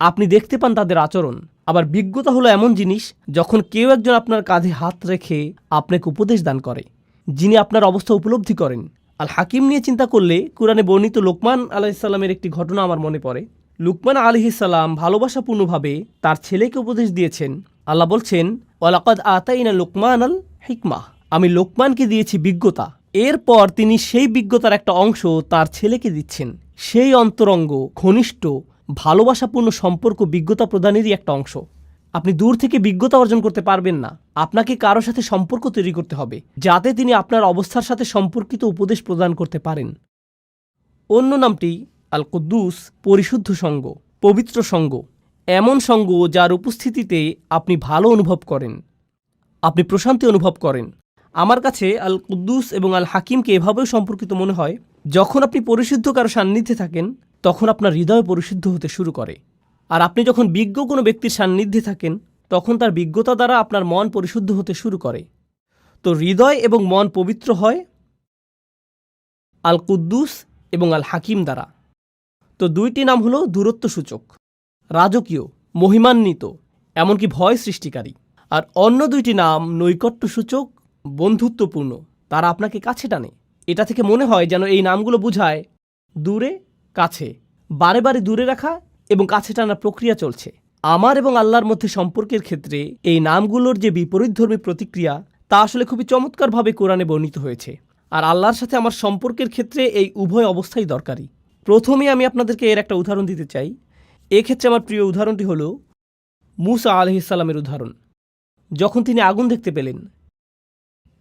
আপনি দেখতে পান তাদের আচরণ। আবার বিজ্ঞতা হলো এমন জিনিস যখন কেউ একজন আপনার কাঁধে হাত রেখে আপনাকে উপদেশ দান করে, যিনি আপনার অবস্থা উপলব্ধি করেন। আল হাকিম নিয়ে চিন্তা করলে কোরআনে বর্ণিত লোকমান আলাইহিসসালামের একটি ঘটনা আমার মনে পড়ে। লুকমান আলাইহিসসালাম ভালোবাসাপূর্ণভাবে তার ছেলেকে উপদেশ দিয়েছেন। আল্লাহ বলছেন, ওয়ালাকাদ আতাইনা লুকমান আল হিকমাহ, আমি লোকমানকে দিয়েছি বিজ্ঞতা। এরপর তিনি সেই বিজ্ঞতার একটা অংশ তার ছেলেকে দিচ্ছেন। সেই অন্তরঙ্গ, ঘনিষ্ঠ, ভালোবাসাপূর্ণ সম্পর্ক বিজ্ঞতা প্রদানেরই একটা অংশ। আপনি দূর থেকে বিজ্ঞতা অর্জন করতে পারবেন না, আপনাকে কারো সাথে সম্পর্ক তৈরি করতে হবে যাতে তিনি আপনার অবস্থার সাথে সম্পর্কিত উপদেশ প্রদান করতে পারেন। অন্য নামটি আল কুদ্দুস, পরিশুদ্ধ সঙ্গ, পবিত্র সঙ্গ, এমন সঙ্গ যার উপস্থিতিতে আপনি ভালো অনুভব করেন, আপনি প্রশান্তি অনুভব করেন। আমার কাছে আল কুদ্দুস এবং আল হাকিমকে এভাবেও সম্পর্কিত মনে হয়, যখন আপনি পরিশুদ্ধ কারো সান্নিধ্যে থাকেন তখন আপনার হৃদয় পরিশুদ্ধ হতে শুরু করে। আর আপনি যখন বিজ্ঞ কোনো ব্যক্তির সান্নিধ্যে থাকেন তখন তার বিজ্ঞতা দ্বারা আপনার মন পরিশুদ্ধ হতে শুরু করে। তো হৃদয় এবং মন পবিত্র হয় আল কুদ্দুস এবং আল হাকিম দ্বারা। তো দুইটি নাম হলো দূরত্বসূচক, রাজকীয়, মহিমান্বিত, এমনকি ভয় সৃষ্টিকারী। আর অন্য দুইটি নাম নৈকট্যসূচক, বন্ধুত্বপূর্ণ, তারা আপনাকে কাছে টানে। এটা থেকে মনে হয় যেন এই নামগুলো বোঝায় দূরে, কাছে, বারে বারে দূরে রাখা এবং কাছে টানার প্রক্রিয়া চলছে। আমার এবং আল্লাহর মধ্যে সম্পর্কের ক্ষেত্রে এই নামগুলোর যে বিপরীতধর্মী প্রতিক্রিয়া, তা আসলে খুবই চমৎকারভাবে কোরআনে বর্ণিত হয়েছে। আর আল্লাহর সাথে আমার সম্পর্কের ক্ষেত্রে এই উভয় অবস্থাই দরকারি। প্রথমে আমি আপনাদেরকে এর একটা উদাহরণ দিতে চাই। এক্ষেত্রে আমার প্রিয় উদাহরণটি হলো মূসা আলাইহিসসালামের উদাহরণ। যখন তিনি আগুন দেখতে পেলেন,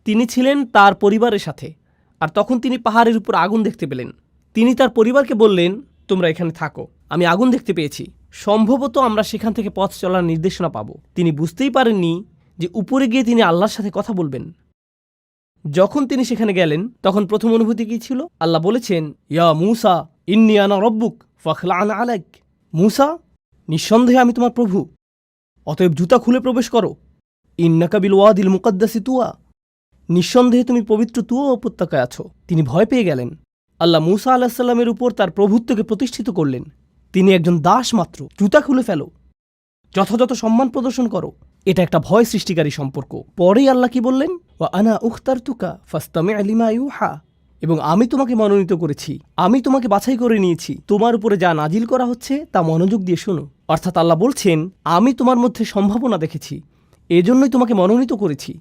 তিনি ছিলেন তার পরিবারের সাথে, আর তখন তিনি পাহাড়ের উপর আগুন দেখতে পেলেন। তিনি তার পরিবারকে বললেন, তোমরা এখানে থাকো, আমি আগুন দেখতে পেয়েছি, সম্ভবত আমরা সেখান থেকে পথ চলার নির্দেশনা পাব। তিনি বুঝতেই পারেননি যে উপরে গিয়ে তিনি আল্লাহর সাথে কথা বলবেন। যখন তিনি সেখানে গেলেন তখন প্রথম অনুভূতি কী ছিল? আল্লাহ বলেছেন, ইয়া মূসা ইন্নী আনা রব্বুক ফাখলা'আন আলাইক, মূসা, নিঃসন্দেহে আমি তোমার প্রভু, অতএব জুতা খুলে প্রবেশ করো। ইন্নাকা বিল ওয়াদিল মুকাদ্দাসি তুয়া, নিঃসন্দেহে তুমি পবিত্র তুয়া উপত্যকায় আছো। তিনি ভয় পেয়ে গেলেন। আল্লাহ মূসা আলাইহিস সালামের উপর তার প্রভুত্বকে প্রতিষ্ঠিত করলেন। তিনি একজন দাস মাত্র, জুতা খুলে ফেলো, যথাযথ সম্মান প্রদর্শন করো। এটা একটা ভয় সৃষ্টিকারী সম্পর্ক। পরেই আল্লাহ কি বললেন? ওয়া আনা উখতারতুকা ফাসতামি' লিমা ইউহা, এবং আমি তোমাকে মনোনীত করেছি, আমি তোমাকে বাছাই করে নিয়েছি, তোমার উপরে যা নাজিল করা হচ্ছে তা মনোযোগ দিয়ে শোনো। অর্থাৎ আল্লাহ বলছেন, আমি তোমার মধ্যে সম্ভাবনা দেখেছি, এজন্যই তোমাকে মনোনীত করেছি।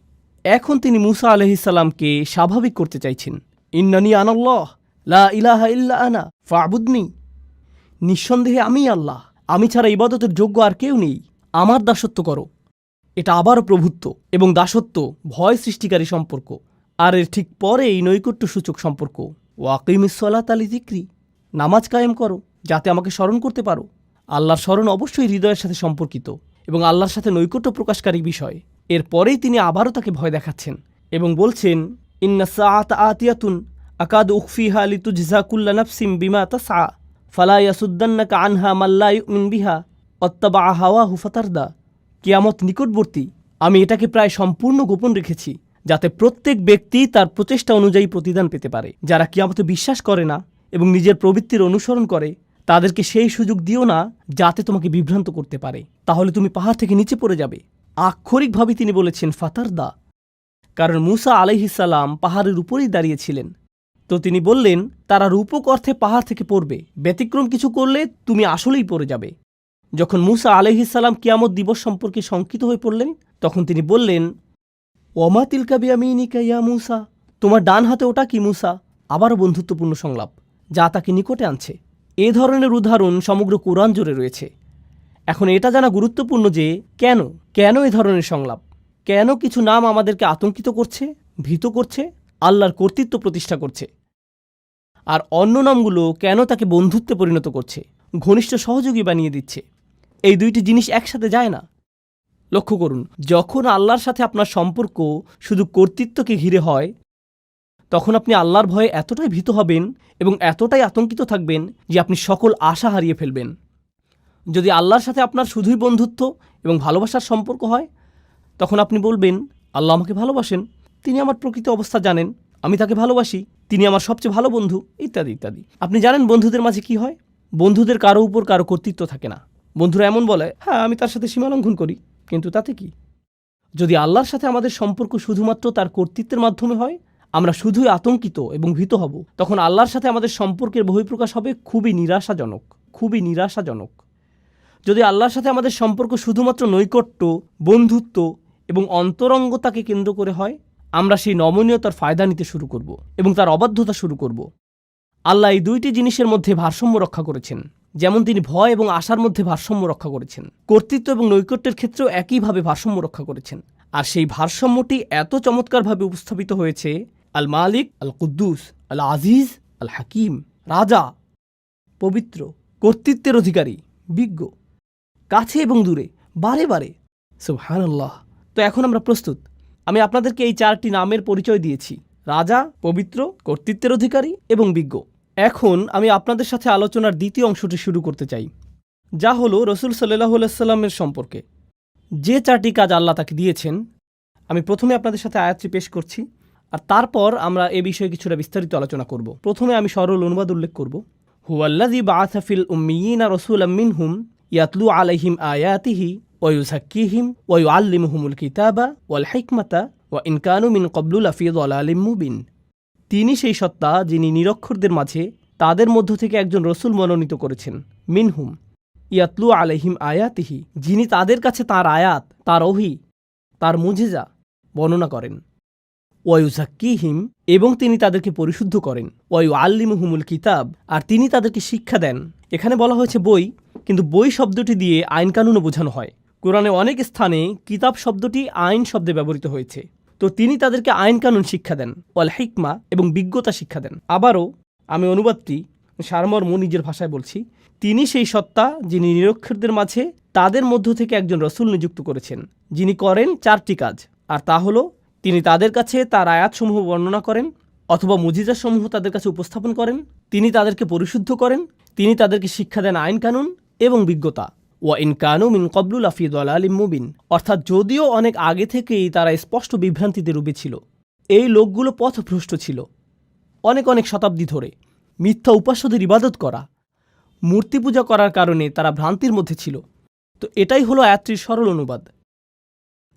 এখন তিনি মূসা আলাইহিস সালামকে স্বাভাবিক করতে চাইছেন। ইন্নানি আনাল্লাহ লা ইলাহা ইল্লা আনা ফা'বুদনি, নিঃসন্দেহে আমিই আল্লাহ, আমি ছাড়া ইবাদতের যোগ্য আর কেউ নেই, আমার দাসত্ব করো। এটা আবারও প্রভুত্ব এবং দাসত্ব, ভয় সৃষ্টিকারী সম্পর্ক। আর এর ঠিক পরেই নৈকট্যসূচক সম্পর্ক। ওয়াকিমিস সালাতা লিযিকরি, নামাজ কায়েম করো যাতে আমাকে স্মরণ করতে পারো। আল্লাহর স্মরণ অবশ্যই হৃদয়ের সাথে সম্পর্কিত এবং আল্লাহর সাথে নৈকট্য প্রকাশকারী বিষয়। এরপরেই তিনি আবারও তাকে ভয় দেখাচ্ছেন এবং বলছেন, ইন্না সাআতা আতিয়াতুন আকাদু উখফিহা লিতুজজা কুল্লা নাফসিম বিমা তাসআ ফালা ইয়াসুদ্দান্নাকা আনহা মান লা ইউমিন বিহা ওয়াত্তাবা হাওয়াহু ফাতারদা। কিয়ামত নিকটবর্তী, আমি এটাকে প্রায় সম্পূর্ণ গোপন রেখেছি যাতে প্রত্যেক ব্যক্তি তার প্রচেষ্টা অনুযায়ী প্রতিদান পেতে পারে। যারা কিয়ামতে বিশ্বাস করে না এবং নিজের প্রবৃত্তির অনুসরণ করে, তাদেরকে সেই সুযোগ দিও না যাতে তোমাকে বিভ্রান্ত করতে পারে, তাহলে তুমি পাহাড় থেকে নিচে পড়ে যাবে। আক্ষরিকভাবে তিনি বলেছেন ফাতারদা, কারণ মূসা আলাইহিস সালাম পাহাড়ের উপরেই দাঁড়িয়েছিলেন। তো তিনি বললেন, তারা রূপক অর্থে পাহাড় থেকে পড়বে, ব্যতিক্রম কিছু করলে তুমি আসলেই পড়ে যাবে। যখন মূসা আলাইহিস সালাম কিয়ামত দিবস সম্পর্কে শঙ্কিত হয়ে পড়লেন, তখন তিনি বললেন, ওমা তিলকা বিয়ামিনিকা ইয়া মূসা, তোমার ডান হাতে ওটা কি মূসা? আবারও বন্ধুত্বপূর্ণ সংলাপ যা তাকে নিকটে আনছে। এ ধরনের উদাহরণ সমগ্র কোরআন জুড়ে রয়েছে। এখন এটা জানা গুরুত্বপূর্ণ যে কেন এ ধরনের সংলাপ, কেন কিছু নাম আমাদেরকে আতঙ্কিত করছে, ভীত করছে, আল্লাহর কর্তৃত্ব প্রতিষ্ঠা করছে, আর অন্য নামগুলো কেন তাকে বন্ধুত্বে পরিণত করছে, ঘনিষ্ঠ সহযোগী বানিয়ে দিচ্ছে। এই দুইটি জিনিস একসাথে যায় না। লক্ষ্য করুন, যখন আল্লাহর সাথে আপনার সম্পর্ক শুধু কর্তৃত্বকে ঘিরে হয়, তখন আপনি আল্লাহর ভয়ে এতটাই ভীত হবেন এবং এতটাই আতঙ্কিত থাকবেন যে আপনি সকল আশা হারিয়ে ফেলবেন। যদি আল্লাহর সাথে আপনার শুধুই বন্ধুত্ব এবং ভালোবাসার সম্পর্ক হয়, তখন আপনি বলবেন, আল্লাহ আমাকে ভালোবাসেন, তিনি আমার প্রকৃত অবস্থা জানেন, আমি তাকে ভালোবাসি, তিনি আমার সবচেয়ে ভালো বন্ধু, ইত্যাদি ইত্যাদি। আপনি জানেন বন্ধুদের মাঝে কি হয়? বন্ধুদের কারো উপর কারো কর্তৃত্ব থাকে না। বন্ধুরা এমন বলে, হ্যাঁ আমি তার সাথে সীমালঙ্ঘন করি, কিন্তু তাতে কি? যদি আল্লাহর সাথে আমাদের সম্পর্ক শুধুমাত্র তার কর্তৃত্বের মাধ্যমে হয়, আমরা শুধুই আতঙ্কিত এবং ভীত হব, তখন আল্লাহর সাথে আমাদের সম্পর্কের বহিঃপ্রকাশ হবে খুবই নিরাশাজনক, খুবই নিরাশাজনক। যদি আল্লাহর সাথে আমাদের সম্পর্ক শুধুমাত্র নৈকট্য, বন্ধুত্ব এবং অন্তরঙ্গতাকে কেন্দ্র করে হয়, আমরা সেই নমনীয়তার ফায়দা নিতে শুরু করব এবং তার অবাধ্যতা শুরু করব। আল্লাহ এই দুইটি জিনিসের মধ্যে ভারসাম্য রক্ষা করেছেন, যেমন তিনি ভয় এবং আশার মধ্যে ভারসাম্য রক্ষা করেছেন, কর্তৃত্ব এবং নৈকট্যের ক্ষেত্রেও একইভাবে ভারসাম্য রক্ষা করেছেন। আর সেই ভারসাম্যটি এত চমৎকারভাবে উপস্থাপিত হয়েছে আল মালিক, আল কুদ্দুস, আল আজিজ, আল হাকিম, রাজা, পবিত্র, কর্তৃত্বের অধিকারী, বিজ্ঞ, কাছে এবং দূরে, বারে বারে। সুবহানাল্লাহ। তো এখন আমরা প্রস্তুত। আমি আপনাদেরকে এই 4টি নামের পরিচয় দিয়েছি: রাজা, পবিত্র, কর্তৃত্বের অধিকারী এবং বিজ্ঞ। এখন আমি আপনাদের সাথে আলোচনার দ্বিতীয় অংশটি শুরু করতে চাই, যা হলো রসুল সাল্লাল্লাহু আলাইহি সাল্লামের সম্পর্কে যে 4টি কাজ আল্লাহ তাকে দিয়েছেন। আমি প্রথমে আপনাদের সাথে আয়াতটি পেশ করছি, আর তারপর আমরা এ বিষয়ে কিছুটা বিস্তারিত আলোচনা করব। প্রথমে আমি সরল অনুবাদ উল্লেখ করব। হুয়াল্লাযী বাআসা ফিল উম্মিয়িনা রাসূলাম মিনহুম ইয়াতলু আলাইহিম আয়াতিহি ওয়া ইউযাক্কিহিম ওয়া ইউআল্লিমুহুমুল কিতাবা ওয়াল হিকমাতা ওয়া ইন কানু মিন ক্বাবলু লাফি যালালিম মুবিন। তিনি সেই সত্তা যিনি নিরক্ষরদের মাঝে তাদের মধ্য থেকে একজন রসুল মনোনীত করেছেন। মিনহুম ইয়াতলু আলাইহিম আয়াতিহি, যিনি তাদের কাছে তার আয়াত, তার ওহী, তার মুজিজা বর্ণনা করেন। ওয়া ইউযাক্কিহিম, এবং তিনি তাদেরকে পরিশুদ্ধ করেন। ওয়া ইউআল্লিমুহুমুল কিতাব, আর তিনি তাদেরকে শিক্ষা দেন। এখানে বলা হয়েছে বই, কিন্তু বই শব্দটি দিয়ে আইন কানুনও বোঝানো হয়। কোরআনে অনেক স্থানে কিতাব শব্দটি আইন শব্দে ব্যবহৃত হয়েছে। তো তিনি তাদেরকে আইন কানুন শিক্ষা দেন, ওয়াল হিকমা, এবং বিজ্ঞতা শিক্ষা দেন। আবারও আমি অনুবাদটি সারমর্ম নিজের ভাষায় বলছি। তিনি সেই সত্তা যিনি নিরক্ষরদের মাঝে তাদের মধ্য থেকে একজন রসুল নিযুক্ত করেছেন, যিনি করেন 4টি কাজ। আর তা হলো, তিনি তাদের কাছে তার আয়াতসমূহ বর্ণনা করেন অথবা মুজিজাসমূহ তাদের কাছে উপস্থাপন করেন, তিনি তাদেরকে পরিশুদ্ধ করেন, তিনি তাদেরকে শিক্ষা দেন আইন কানুন এবং বিজ্ঞতা। ওয়া ইন কানু মিন ক্বাবলু লাফি যালালিম মুবিন, অর্থাৎ যদিও অনেক আগে থেকেই তারা স্পষ্ট বিভ্রান্তিতে ডুবে ছিল, এই লোকগুলো পথভ্রষ্ট ছিল। অনেক অনেক শতাব্দী ধরে মিথ্যা উপাস্যদের ইবাদত করা, মূর্তি পূজা করার কারণে তারা ভ্রান্তির মধ্যে ছিল। তো এটাই হলো আয়াতটির সরল অনুবাদ।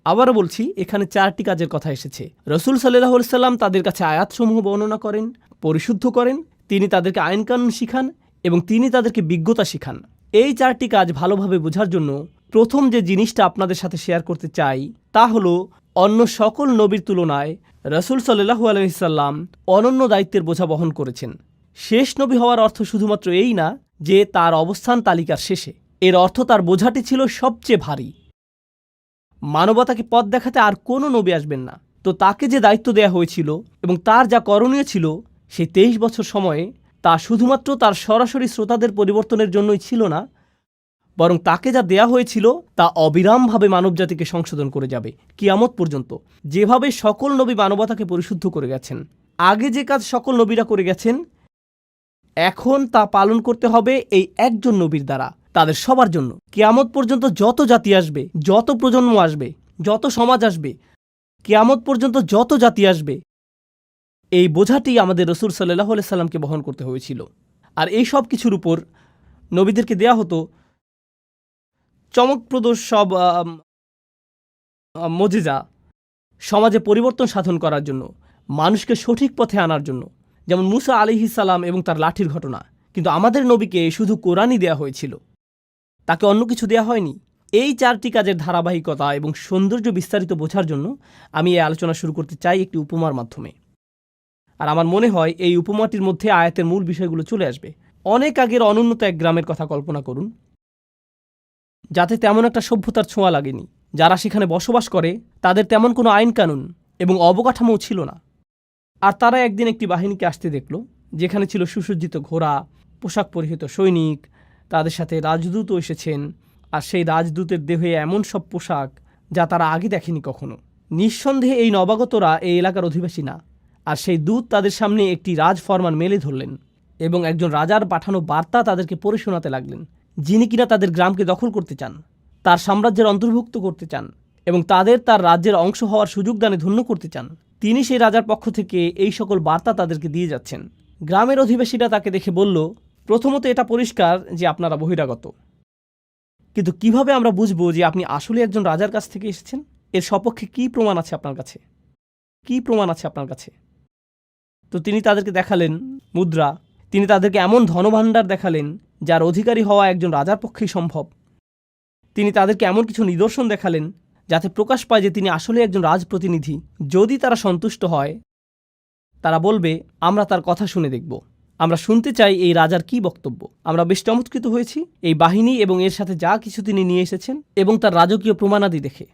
আবারও বলছি, এখানে 4টি কাজের কথা এসেছে। রসুল সাল্লাল্লাহু আলাইহি সাল্লাম তাদের কাছে আয়াতসমূহ বর্ণনা করেন, পরিশুদ্ধ করেন, তিনি তাদেরকে আইন কানুন শিখান এবং তিনি তাদেরকে বিজ্ঞতা শিখান। এই 4টি কাজ ভালোভাবে বোঝার জন্য প্রথম যে জিনিসটা আপনাদের সাথে শেয়ার করতে চাই তা হলো, অন্য সকল নবীর তুলনায় রসুল সাল্লাল্লাহু আলাইহি সাল্লাম অনন্য দায়িত্বের বোঝা বহন করেছেন। শেষ নবী হওয়ার অর্থ শুধুমাত্র এই না যে তার অবস্থান তালিকার শেষে, এর অর্থ তার বোঝাটি ছিল সবচেয়ে ভারী। মানবতাকে পথ দেখাতে আর কোনো নবী আসবেন না। তো তাকে যে দায়িত্ব দেয়া হয়েছিল এবং তার যা করণীয় ছিল, সেই 23 বছর সময়ে তা শুধুমাত্র তার সরাসরি শ্রোতাদের পরিবর্তনের জন্যই ছিল না, বরং তাকে যা দেয়া হয়েছিল তা অবিরামভাবে মানবজাতিকে সংশোধন করে যাবে কিয়ামত পর্যন্ত। যেভাবে সকল নবী মানবতাকে পরিশুদ্ধ করে গেছেন, আগে যে কাজ সকল নবীরা করে গেছেন, এখন তা পালন করতে হবে এই একজন নবীর দ্বারা, তাদের সবার জন্য। কিয়ামত পর্যন্ত যত জাতি আসবে, যত প্রজন্ম আসবে, যত সমাজ আসবে, কিয়ামত পর্যন্ত যত জাতি আসবে, এই বোঝাটি আমাদের রসুল সাল্লাল্লাহু আলাইহি সাল্লামকে বহন করতে হয়েছিল। আর এই সব কিছুর উপর নবীদেরকে দেয়া হতো চমকপ্রদ সব মুজিজা, সমাজে পরিবর্তন সাধন করার জন্য, মানুষকে সঠিক পথে আনার জন্য। যেমন মুসা আলাইহিস সালাম এবং তার লাঠির ঘটনা। কিন্তু আমাদের নবীকে শুধু কোরআনই দেয়া হয়েছিল, তাকে অন্য কিছু দেয়া হয়নি। এই 4টি কাজের ধারাবাহিকতা এবং সৌন্দর্য বিস্তারিত বোঝার জন্য আমি এই আলোচনা শুরু করতে চাই একটি উপমার মাধ্যমে। আর আমার মনে হয় এই উপমাটির মধ্যে আয়াতের মূল বিষয়গুলো চলে আসবে। অনেক আগের অনুন্নত এক গ্রামের কথা কল্পনা করুন, যাতে তেমন একটা সভ্যতার ছোঁয়া লাগেনি। যারা সেখানে বসবাস করে তাদের তেমন কোনো আইন কানুন এবং অবকাঠামোও ছিল না। আর তারা একদিন একটি বাহিনীকে আসতে দেখল, যেখানে ছিল সুসজ্জিত ঘোড়া, পোশাক পরিহিত সৈনিক, তাদের সাথে রাজদূতও এসেছেন। আর সেই রাজদূতের দেহে এমন সব পোশাক যা তারা আগে দেখেনি কখনো। নিঃসন্দেহে এই নবাগতরা এই এলাকার অধিবাসী না। আর সেই দূত তাদের সামনে একটি রাজফরমান মেলে ধরলেন এবং একজন রাজার পাঠানো বার্তা তাদেরকে পড়ে শোনাতে লাগলেন, যিনি কিনা তাদের গ্রামকে দখল করতে চান, তার সাম্রাজ্যের অন্তর্ভুক্ত করতে চান এবং তাদের তার রাজ্যের অংশ হওয়ার সুযোগ দানে ধন্য করতে চান। তিনি সেই রাজার পক্ষ থেকে এই সকল বার্তা তাদেরকে দিয়ে যাচ্ছেন। গ্রামের অধিবাসীরা তাকে দেখে বলল, প্রথমত এটা পরিষ্কার যে আপনারা বহিরাগত, কিন্তু কিভাবে আমরা বুঝবো যে আপনি আসলে একজন রাজার কাছ থেকে এসেছেন? এর সপক্ষে কি প্রমাণ আছে আপনার কাছে? কি প্রমাণ আছে আপনার কাছে? তো তিনি তাদেরকে দেখালেন মুদ্রা, তিনি তাদেরকে এমন ধনভাণ্ডার দেখালেন যার অধিকারী হওয়া একজন রাজার পক্ষেই সম্ভব। তিনি তাদেরকে এমন কিছু নিদর্শন দেখালেন যাতে প্রকাশ পায় যে তিনি আসলে একজন রাজপ্রতিনিধি। যদি তারা সন্তুষ্ট হয়, তারা বলবে আমরা তার কথা শুনে দেখব, আমরা শুনতে চাই এই রাজার কি বক্তব্য। আমরা বেশ চমৎকৃত হয়েছি এই বাহিনী এবং এর সাথে যা কিছু তিনি নিয়ে এসেছেন এবং তার রাজকীয় প্রমাণাদি দেখে।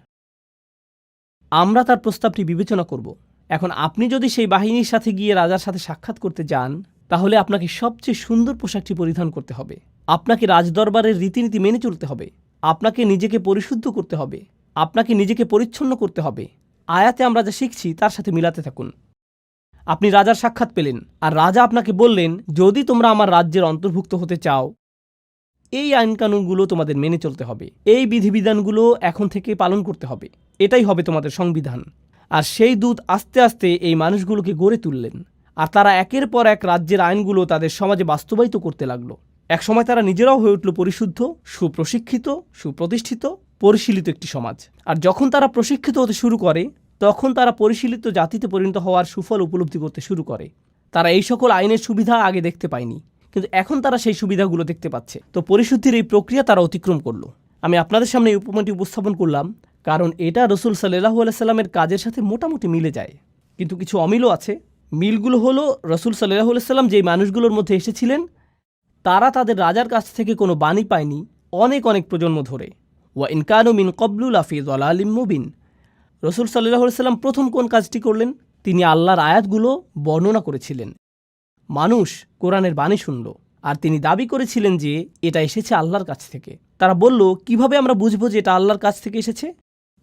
আমরা তার প্রস্তাবটি বিবেচনা করব। এখন আপনি যদি সেই বাহিনীর সাথে গিয়ে রাজার সাথে সাক্ষাৎ করতে যান, তাহলে আপনাকে সবচেয়ে সুন্দর পোশাকটি পরিধান করতে হবে, আপনাকে রাজদরবারের রীতিনীতি মেনে চলতে হবে, আপনাকে নিজেকে পরিশুদ্ধ করতে হবে, আপনাকে নিজেকে পরিচ্ছন্ন করতে হবে। আয়াতে আমরা যা শিখছি তার সাথে মিলাতে থাকুন। আপনি রাজার সাক্ষাৎ পেলেন, আর রাজা আপনাকে বললেন যদি তোমরা আমার রাজ্যের অন্তর্ভুক্ত হতে চাও, এই আইনকানুনগুলো তোমাদের মেনে চলতে হবে, এই বিধিবিধানগুলো এখন থেকে পালন করতে হবে, এটাই হবে তোমাদের সংবিধান। আর সেই দূত আস্তে আস্তে এই মানুষগুলোকে গড়ে তুললেন, আর তারা একের পর এক রাজ্যের আইনগুলো তাদের সমাজে বাস্তবায়িত করতে লাগলো। একসময় তারা নিজেরাও হয়ে উঠল পরিশুদ্ধ, সুপ্রশিক্ষিত, সুপ্রতিষ্ঠিত, পরিশীলিত একটি সমাজ। আর যখন তারা প্রশিক্ষিত হতে শুরু করে, তখন তারা পরিশীলিত জাতিতে পরিণত হওয়ার সুফল উপলব্ধি করতে শুরু করে। তারা এই সকল আইনের সুবিধা আগে দেখতে পায়নি, কিন্তু এখন তারা সেই সুবিধাগুলো দেখতে পাচ্ছে। তো পরিশুদ্ধির এই প্রক্রিয়া তারা অতিক্রম করলো। আমি আপনাদের সামনে এই উপমাটি উপস্থাপন করলাম কারণ এটা রসুল সাল্লাল্লাহু আলাইহি সাল্লামের কাজের সাথে মোটামুটি মিলে যায়, কিন্তু কিছু অমিলও আছে। মিলগুলো হলো রসুল সাল্লাল্লাহু আলাইহি সাল্লাম যেই মানুষগুলোর মধ্যে এসেছিলেন, তারা তাদের রাজার কাছ থেকে কোনো বাণী পায়নি অনেক অনেক প্রজন্ম ধরে। ওয়া ইন কানু মিন ক্বাবলু লাফি যালালিম মুবিন। রসুল সাল্লাল্লাহু আলাইহি সাল্লাম প্রথম কোন কাজটি করলেন? তিনি আল্লাহর আয়াতগুলো বর্ণনা করেছিলেন। মানুষ কোরআনের বাণী শুনল, আর তিনি দাবি করেছিলেন যে এটা এসেছে আল্লাহর কাছ থেকে। তারা বলল কিভাবে আমরা বুঝবো যে এটা আল্লাহর কাছ থেকে এসেছে?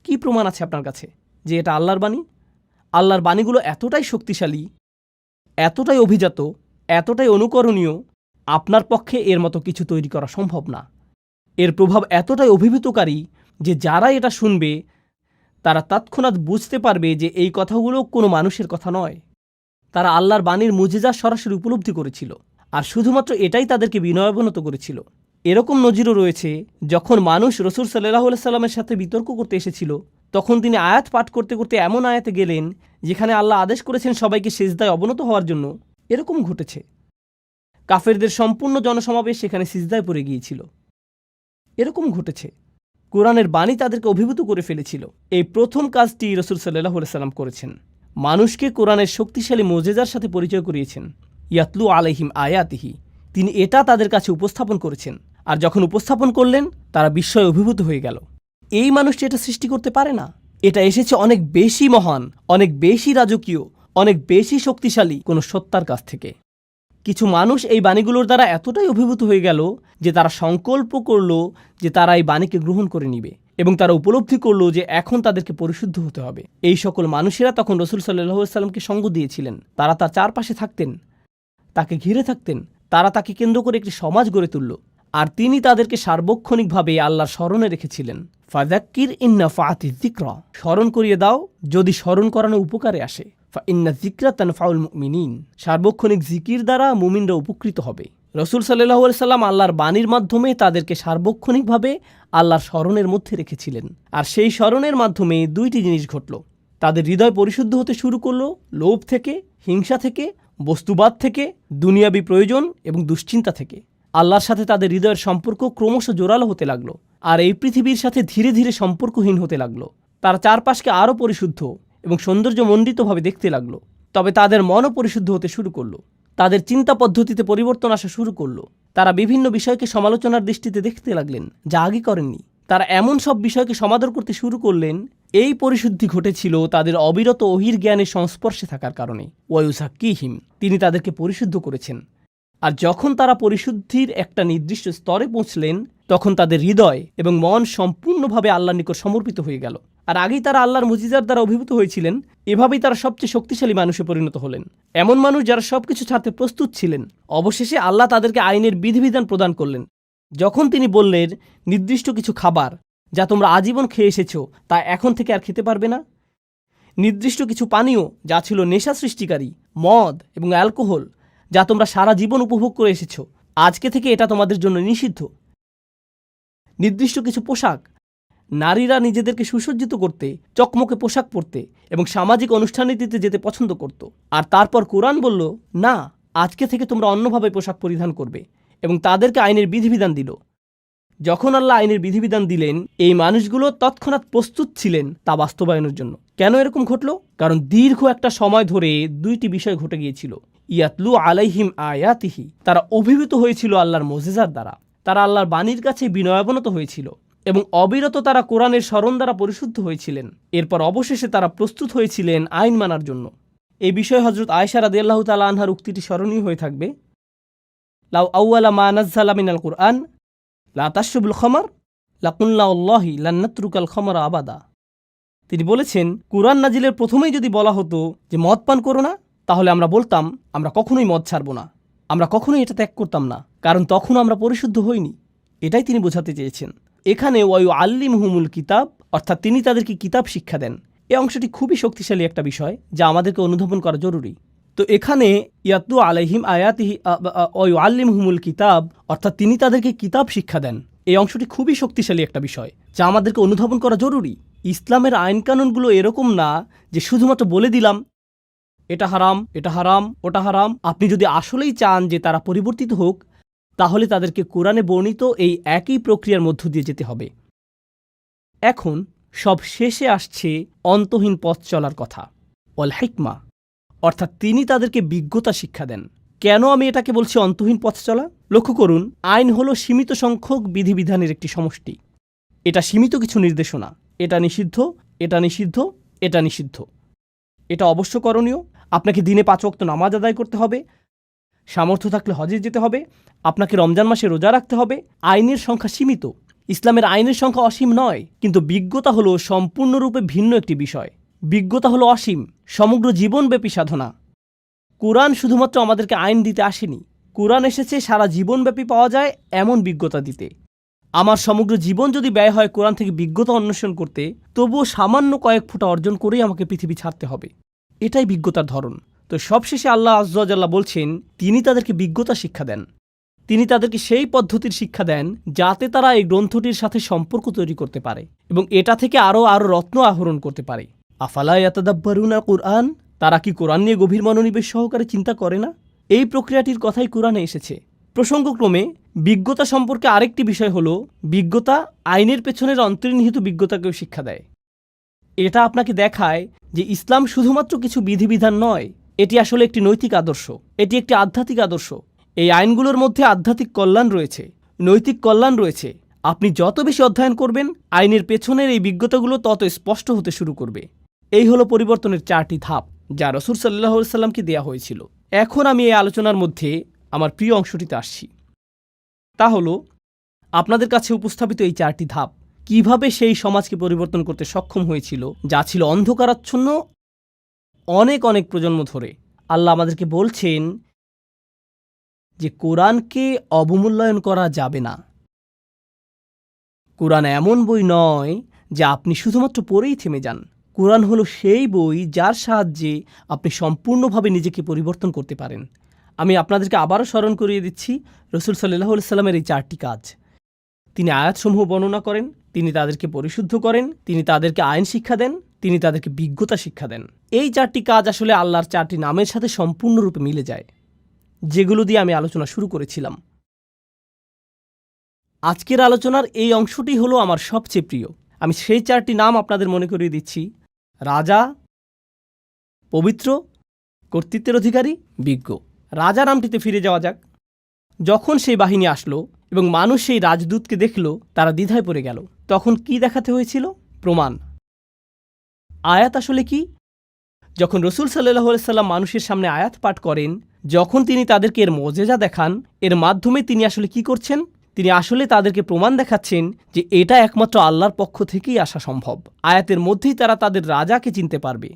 কি প্রমাণ আছে আপনার কাছে যে এটা আল্লাহর বাণী? আল্লাহর বাণীগুলো এতটাই শক্তিশালী, এতটাই অভিজাত, এতটাই অনুকরণীয়, আপনার পক্ষে এর মতো কিছু তৈরি করা সম্ভব না। এর প্রভাব এতটাই অভিভূতকারী যে যারা এটা শুনবে তারা তৎক্ষণাৎ বুঝতে পারবে যে এই কথাগুলো কোনো মানুষের কথা নয়। তারা আল্লাহর বাণীর মুজিজা সরাসরি উপলব্ধি করেছিল, আর শুধুমাত্র এটাই তাদেরকে বিনয়াবনত করেছিল। এরকম নজিরও রয়েছে, যখন মানুষ রসুল সাল্লাল্লাহু আলাইহি সাল্লামের সাথে বিতর্ক করতে এসেছিল, তখন তিনি আয়াত পাঠ করতে করতে এমন আয়াতে গেলেন যেখানে আল্লাহ আদেশ করেছেন সবাইকে সিজদায় অবনত হওয়ার জন্য। এরকম ঘটেছে, কাফেরদের সম্পূর্ণ জনসমাবেশ সেখানে সিজদায় পড়ে গিয়েছিল। এরকম ঘটেছে, কোরআনের বাণী তাদেরকে অভিভূত করে ফেলেছিল। এই প্রথম কাজটি রসুল সাল্লাল্লাহু আলাইহি সাল্লাম করেছেন, মানুষকে কোরআনের শক্তিশালী মুজিজার সাথে পরিচয় করিয়েছেন। ইয়াতলু আলাইহিম আয়াতিহি, তিনি এটা তাদের কাছে উপস্থাপন করেছেন, আর যখন উপস্থাপন করলেন তারা বিস্ময়ে অভিভূত হয়ে গেল। এই মানুষটি এটা সৃষ্টি করতে পারে না, এটা এসেছে অনেক বেশি মহান, অনেক বেশি রাজকীয়, অনেক বেশি শক্তিশালী কোনো সত্তার কাছ থেকে। কিছু মানুষ এই বাণীগুলোর দ্বারা এতটাই অভিভূত হয়ে গেল যে তারা সংকল্প করল যে তারা এই বাণীকে গ্রহণ করে নিবে, এবং তারা উপলব্ধি করল যে এখন তাদেরকে পরিশুদ্ধ হতে হবে। এই সকল মানুষেরা তখন রসুল সাল্লাল্লাহু আলাইহি সাল্লামকে সঙ্গ দিয়েছিলেন, তারা তার চারপাশে থাকতেন, তাকে ঘিরে থাকতেন, তারা তাকে কেন্দ্র করে একটি সমাজ গড়ে তুলল, আর তিনি তাদেরকে সার্বক্ষণিকভাবে আল্লাহর স্মরণে রেখেছিলেন। ফাযাক্কির ইন নাফাআতি যিকরা, স্মরণ করিয়ে দাও যদি স্মরণ করানো উপকারে আসে। ফাইন্না যিকরা তানফাউল মুমিনিন, সার্বক্ষণিক জিকির দ্বারা মুমিনরা উপকৃত হবে। রসুল সাল্লাল্লাহু আলাইহি সাল্লাম আল্লাহর বাণীর মাধ্যমে তাদেরকে সার্বক্ষণিকভাবে আল্লাহর স্মরণের মধ্যে রেখেছিলেন, আর সেই স্মরণের মাধ্যমে দুইটি জিনিস ঘটল। তাদের হৃদয় পরিশুদ্ধ হতে শুরু করলো লোভ থেকে, হিংসা থেকে, বস্তুবাদ থেকে, দুনিয়াবী প্রয়োজন এবং দুশ্চিন্তা থেকে। আল্লাহর সাথে তাদের হৃদয়ের সম্পর্ক ক্রমশ জোরালো হতে লাগলো, আর এই পৃথিবীর সাথে ধীরে ধীরে সম্পর্কহীন হতে লাগলো। তারা চারপাশকে আরও পরিশুদ্ধ এবং সৌন্দর্যমণ্ডিতভাবে দেখতে লাগলো। তবে তাদের মনও পরিশুদ্ধ হতে শুরু করলো, তাদের চিন্তা পদ্ধতিতে পরিবর্তন আসা শুরু করলো। তারা বিভিন্ন বিষয়কে সমালোচনার দৃষ্টিতে দেখতে লাগলেন যা আগে করেননি। তারা এমন সব বিষয়কে সমাদর করতে শুরু করলেন। এই পরিশুদ্ধি ঘটেছিল তাদের অবিরত ওহির জ্ঞানের সংস্পর্শে থাকার কারণে। ওয়ায়ুযাক্কিহিম, তিনি তাদেরকে পরিশুদ্ধ করেছেন। আর যখন তারা পরিশুদ্ধির একটা নির্দিষ্ট স্তরে পৌঁছলেন, তখন তাদের হৃদয় এবং মন সম্পূর্ণভাবে আল্লাহর নিকট সমর্পিত হয়ে গেল। আর আগেই তারা আল্লাহর মুজিজার দ্বারা অভিভূত হয়েছিলেন। এভাবেই তারা সবচেয়ে শক্তিশালী মানুষে পরিণত হলেন, এমন মানুষ যারা সবকিছু ছাড়তে প্রস্তুত ছিলেন। অবশেষে আল্লাহ তাদেরকে আইনের বিধিবিধান প্রদান করলেন। যখন তিনি বললেন নির্দিষ্ট কিছু খাবার যা তোমরা আজীবন খেয়ে এসেছো তা এখন থেকে আর খেতে পারবে না, নির্দিষ্ট কিছু পানীয় যা ছিল নেশা সৃষ্টিকারী, মদ এবং অ্যালকোহল যা তোমরা সারা জীবন উপভোগ করে এসেছো, আজকে থেকে এটা তোমাদের জন্য নিষিদ্ধ। নির্দিষ্ট কিছু পোশাক, নারীরা নিজেদেরকে সুসজ্জিত করতে চকমকে পোশাক পরতে এবং সামাজিক অনুষ্ঠানাদিতে যেতে পছন্দ করত। আর তারপর কোরআন বলল, না, আজকে থেকে তোমরা অন্যভাবে পোশাক পরিধান করবে, এবং তাদেরকে আইনের বিধিবিধান দিল। যখন আল্লাহ আইনের বিধিবিধান দিলেন, এই মানুষগুলো তৎক্ষণাৎ প্রস্তুত ছিলেন তা বাস্তবায়নের জন্য। কেন এরকম ঘটল? কারণ দীর্ঘ একটা সময় ধরে দুইটি বিষয় ঘটে গিয়েছিল। ইয়াতলু আলাইহিম আয়াতিহি, তারা অভিভূত হয়েছিল আল্লাহর মুজিজার দ্বারা, তারা আল্লাহর বাণীর কাছে বিনয়াবনত হয়েছিল এবং অবিরত তারা কোরআনের স্মরণ দ্বারা পরিশুদ্ধ হয়েছিলেন। এরপর অবশেষে তারা প্রস্তুত হয়েছিলেন আইন মানার জন্য। এই বিষয়ে হযরত আয়েশা রাদিয়াল্লাহু তাআলা আনহার উক্তিটি স্মরণীয় হয়ে থাকবে, লাউ আউয়ালা মা নাযালা মিনাল কুরআন লা তাশরবুল খামর লাকুল্লা আল্লাহি লান নাতরুকাল খামরা আবাদা। তিনি বলেছেন, কুরআন নাজিলের প্রথমেই যদি বলা হতো যে মদ পান করো না, তাহলে আমরা বলতাম আমরা কখনোই মদ ছাড়ব না, আমরা কখনোই এটা ত্যাগ করতাম না, কারণ তখন আমরা পরিশুদ্ধ হইনি। এটাই তিনি বোঝাতে চেয়েছেন। এখানে ওয়ায়ু আল্লিমহুমুল কিতাব, অর্থাৎ তিনি তাদেরকে কিতাব শিক্ষা দেন, এই অংশটি খুবই শক্তিশালী একটা বিষয় যা আমাদেরকে অনুধাবন করা জরুরি। তো এখানে ইয়াতলু আলাইহিম আয়াতিহি ওয়ায়ু আল্লিমহুমুল কিতাব, অর্থাৎ তিনি তাদেরকে কিতাব শিক্ষা দেন, এই অংশটি খুবই শক্তিশালী একটা বিষয় যা আমাদেরকে অনুধাবন করা জরুরি। ইসলামের আইনকানুনগুলো এরকম না যে শুধুমাত্র বলে দিলাম এটা হারাম, এটা হারাম, ওটা হারাম। আপনি যদি আসলেই চান যে তারা পরিবর্তিত হোক, তাহলে তাদেরকে কোরআনে বর্ণিত এই একই প্রক্রিয়ার মধ্য দিয়ে যেতে হবে। এখন সব শেষে আসছে অন্তহীন পথ চলার কথা, ওয়াল হিকমা, অর্থাৎ তিনি তাদেরকে বিজ্ঞতা শিক্ষা দেন। কেন আমি এটাকে বলছি অন্তহীন পথ চলা? লক্ষ্য করুন, আইন হলো সীমিত সংখ্যক বিধিবিধানের একটি সমষ্টি। এটা সীমিত কিছু নির্দেশনা, এটা নিষিদ্ধ, এটা নিষিদ্ধ, এটা নিষিদ্ধ, এটা অবশ্য করণীয়, আপনাকে দিনে 5 ওয়াক্ত নামাজ আদায় করতে হবে, সামর্থ্য থাকলে হজে যেতে হবে, আপনাকে রমজান মাসে রোজা রাখতে হবে। আইনের সংখ্যা সীমিত, ইসলামের আইনের সংখ্যা অসীম নয়। কিন্তু বিজ্ঞতা হলো সম্পূর্ণরূপে ভিন্ন একটি বিষয়। বিজ্ঞতা হলো অসীম, সমগ্র জীবনব্যাপী সাধনা। কোরআন শুধুমাত্র আমাদেরকে আইন দিতে আসেনি, কোরআন এসেছে সারা জীবনব্যাপী পাওয়া যায় এমন বিজ্ঞতা দিতে। আমার সমগ্র জীবন যদি ব্যয় হয় কোরআন থেকে বিজ্ঞতা অন্বেষণ করতে, তবুও সামান্য কয়েক ফোঁটা অর্জন করেই আমাকে পৃথিবী ছাড়তে হবে। এটাই বিজ্ঞতার ধরন। তো সবশেষে আল্লাহ আয্যা ওয়া জাল্লা বলছেন, তিনি তাদেরকে বিজ্ঞতা শিক্ষা দেন, তিনি তাদেরকে সেই পদ্ধতির শিক্ষা দেন যাতে তারা এই গ্রন্থটির সাথে সম্পর্ক তৈরি করতে পারে এবং এটা থেকে আরও রত্ন আহরণ করতে পারে। আফালা ইয়াতাদাব্বারুনা কুরআন, তারা কি কোরআন নিয়ে গভীর মনোনিবেশ সহকারে চিন্তা করে না? এই প্রক্রিয়াটির কথাই কোরআনে এসেছে। প্রসঙ্গক্রমে বিজ্ঞতা সম্পর্কে আরেকটি বিষয় হলো, বিজ্ঞতা আইনের পেছনের অন্তর্নিহিত বিজ্ঞতাকেও শিক্ষা দেয়। এটা আপনাকে দেখায় যে ইসলাম শুধুমাত্র কিছু বিধিবিধান নয়, এটি আসলে একটি নৈতিক আদর্শ, এটি একটি আধ্যাত্মিক আদর্শ। এই আইনগুলোর মধ্যে আধ্যাত্মিক কল্যাণ রয়েছে, নৈতিক কল্যাণ রয়েছে। আপনি যত বেশি অধ্যয়ন করবেন, আইনের পেছনের এই বিজ্ঞতাগুলো তত স্পষ্ট হতে শুরু করবে। এই হলো পরিবর্তনের 4টি ধাপ যা রাসূল সাল্লাল্লাহু আলাইহি সাল্লামকে দেয়া হয়েছিল। এখন আমি এই আলোচনার মধ্যে আমার প্রিয় অংশটিতে আসছি। তা হলো আপনাদের কাছে উপস্থাপিত এই 4টি ধাপ কিভাবে সেই সমাজকে পরিবর্তন করতে সক্ষম হয়েছিল যা ছিল অন্ধকারাচ্ছন্ন অনেক অনেক প্রজন্ম ধরে। আল্লাহ আমাদেরকে বলছেন যে কোরআনকে অবমূল্যায়ন করা যাবে না। কোরআন এমন বই নয় যা আপনি শুধুমাত্র পড়েই থেমে যান। কোরআন হলো সেই বই যার সাহায্যে আপনি সম্পূর্ণভাবে নিজেকে পরিবর্তন করতে পারেন। আমি আপনাদেরকে আবারও স্মরণ করিয়ে দিচ্ছি রাসূল সাল্লাল্লাহু আলাইহি সাল্লামের এই 4টি কাজ। তিনি আয়াতসমূহ বর্ণনা করেন, তিনি তাদেরকে পরিশুদ্ধ করেন, তিনি তাদেরকে আইন শিক্ষা দেন, তিনি তাদেরকে বিজ্ঞতা শিক্ষা দেন। এই 4টি কাজ আসলে আল্লাহর 4টি নামের সাথে সম্পূর্ণরূপে মিলে যায়, যেগুলো দিয়ে আমি আলোচনা শুরু করেছিলাম। আজকের আলোচনার এই অংশটি হলো আমার সবচেয়ে প্রিয়। আমি সেই 4টি নাম আপনাদের মনে করিয়ে দিচ্ছি: রাজা, পবিত্র, কর্তৃত্বের অধিকারী, বিজ্ঞ। রাজা নামটিতে ফিরে যাওয়া যাক। যখন সেই বাহিনী আসলো এবং মানুষ সেই রাজদূতকে দেখল, তারা দ্বিধায় পড়ে গেল। তখন কি দেখাতে হয়েছিল? প্রমাণ। আয়াত আসলে কি? যখন রাসূল সাল্লাল্লাহু আলাইহি সাল্লাম মানুষের সামনে আয়াত পাঠ করেন, যখন তিনি তাদেরকে এর মুজিজা দেখান, এর মাধ্যমে তিনি আসলে কি করছেন? তিনি আসলে তাদেরকে প্রমাণ দেখাচ্ছেন যে এটা একমাত্র আল্লাহর পক্ষ থেকেই আসা সম্ভব। আয়াতের মধ্যেই তারা তাদের রাজাকে চিনতে পারবে।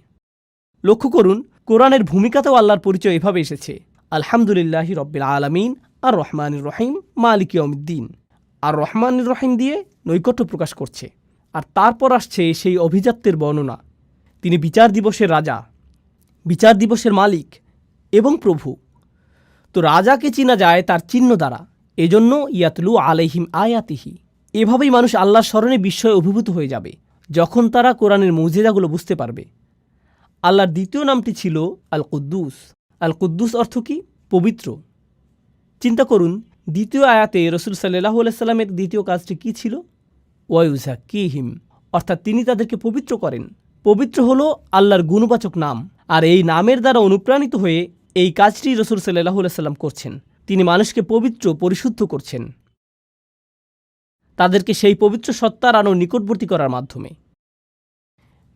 লক্ষ্য করুন, কোরআনের ভূমিকাতেও আল্লাহর পরিচয় এভাবে এসেছে: আলহামদুলিল্লাহি রব্বিল আলামিন আর রহমানির রহিম মালিক ইয়াউমিদ্দিন। আর রহমানির রহিম দিয়ে নৈকট্য প্রকাশ করছে। আর তারপর আসছে সেই অভিজাত্যের বর্ণনা। তিনি বিচার দিবসের রাজা, বিচার দিবসের মালিক এবং প্রভু। তো রাজাকে চেনা যায় তার চিহ্ন দ্বারা। এজন্য ইয়াতলু আলাইহিম আয়াতিহি, এভাবেই মানুষ আল্লাহর স্মরণে বিস্ময়ে অভিভূত হয়ে যাবে যখন তারা কোরআনের মুজিজাগুলো বুঝতে পারবে। আল্লাহর দ্বিতীয় নামটি ছিল আল কুদ্দুস। আল কুদ্দুস অর্থ কি? পবিত্র। চিন্তা করুন, দ্বিতীয় আয়াতে রসুল সাল্লাল্লাহু আলাইহি সাল্লামের দ্বিতীয় কাজটি কী ছিল? ওয়ায়ুযাক্কিহিম, অর্থাৎ তিনি তাদেরকে পবিত্র করেন। পবিত্র হলো আল্লাহর গুণবাচক নাম, আর এই নামের দ্বারা অনুপ্রাণিত হয়ে এই কাজটি রসুল সাল্লাল্লাহু আলাইহি সাল্লাম করছেন। তিনি মানুষকে পবিত্র, পরিশুদ্ধ করছেন, তাদেরকে সেই পবিত্র সত্তার আরও নিকটবর্তী করার মাধ্যমে।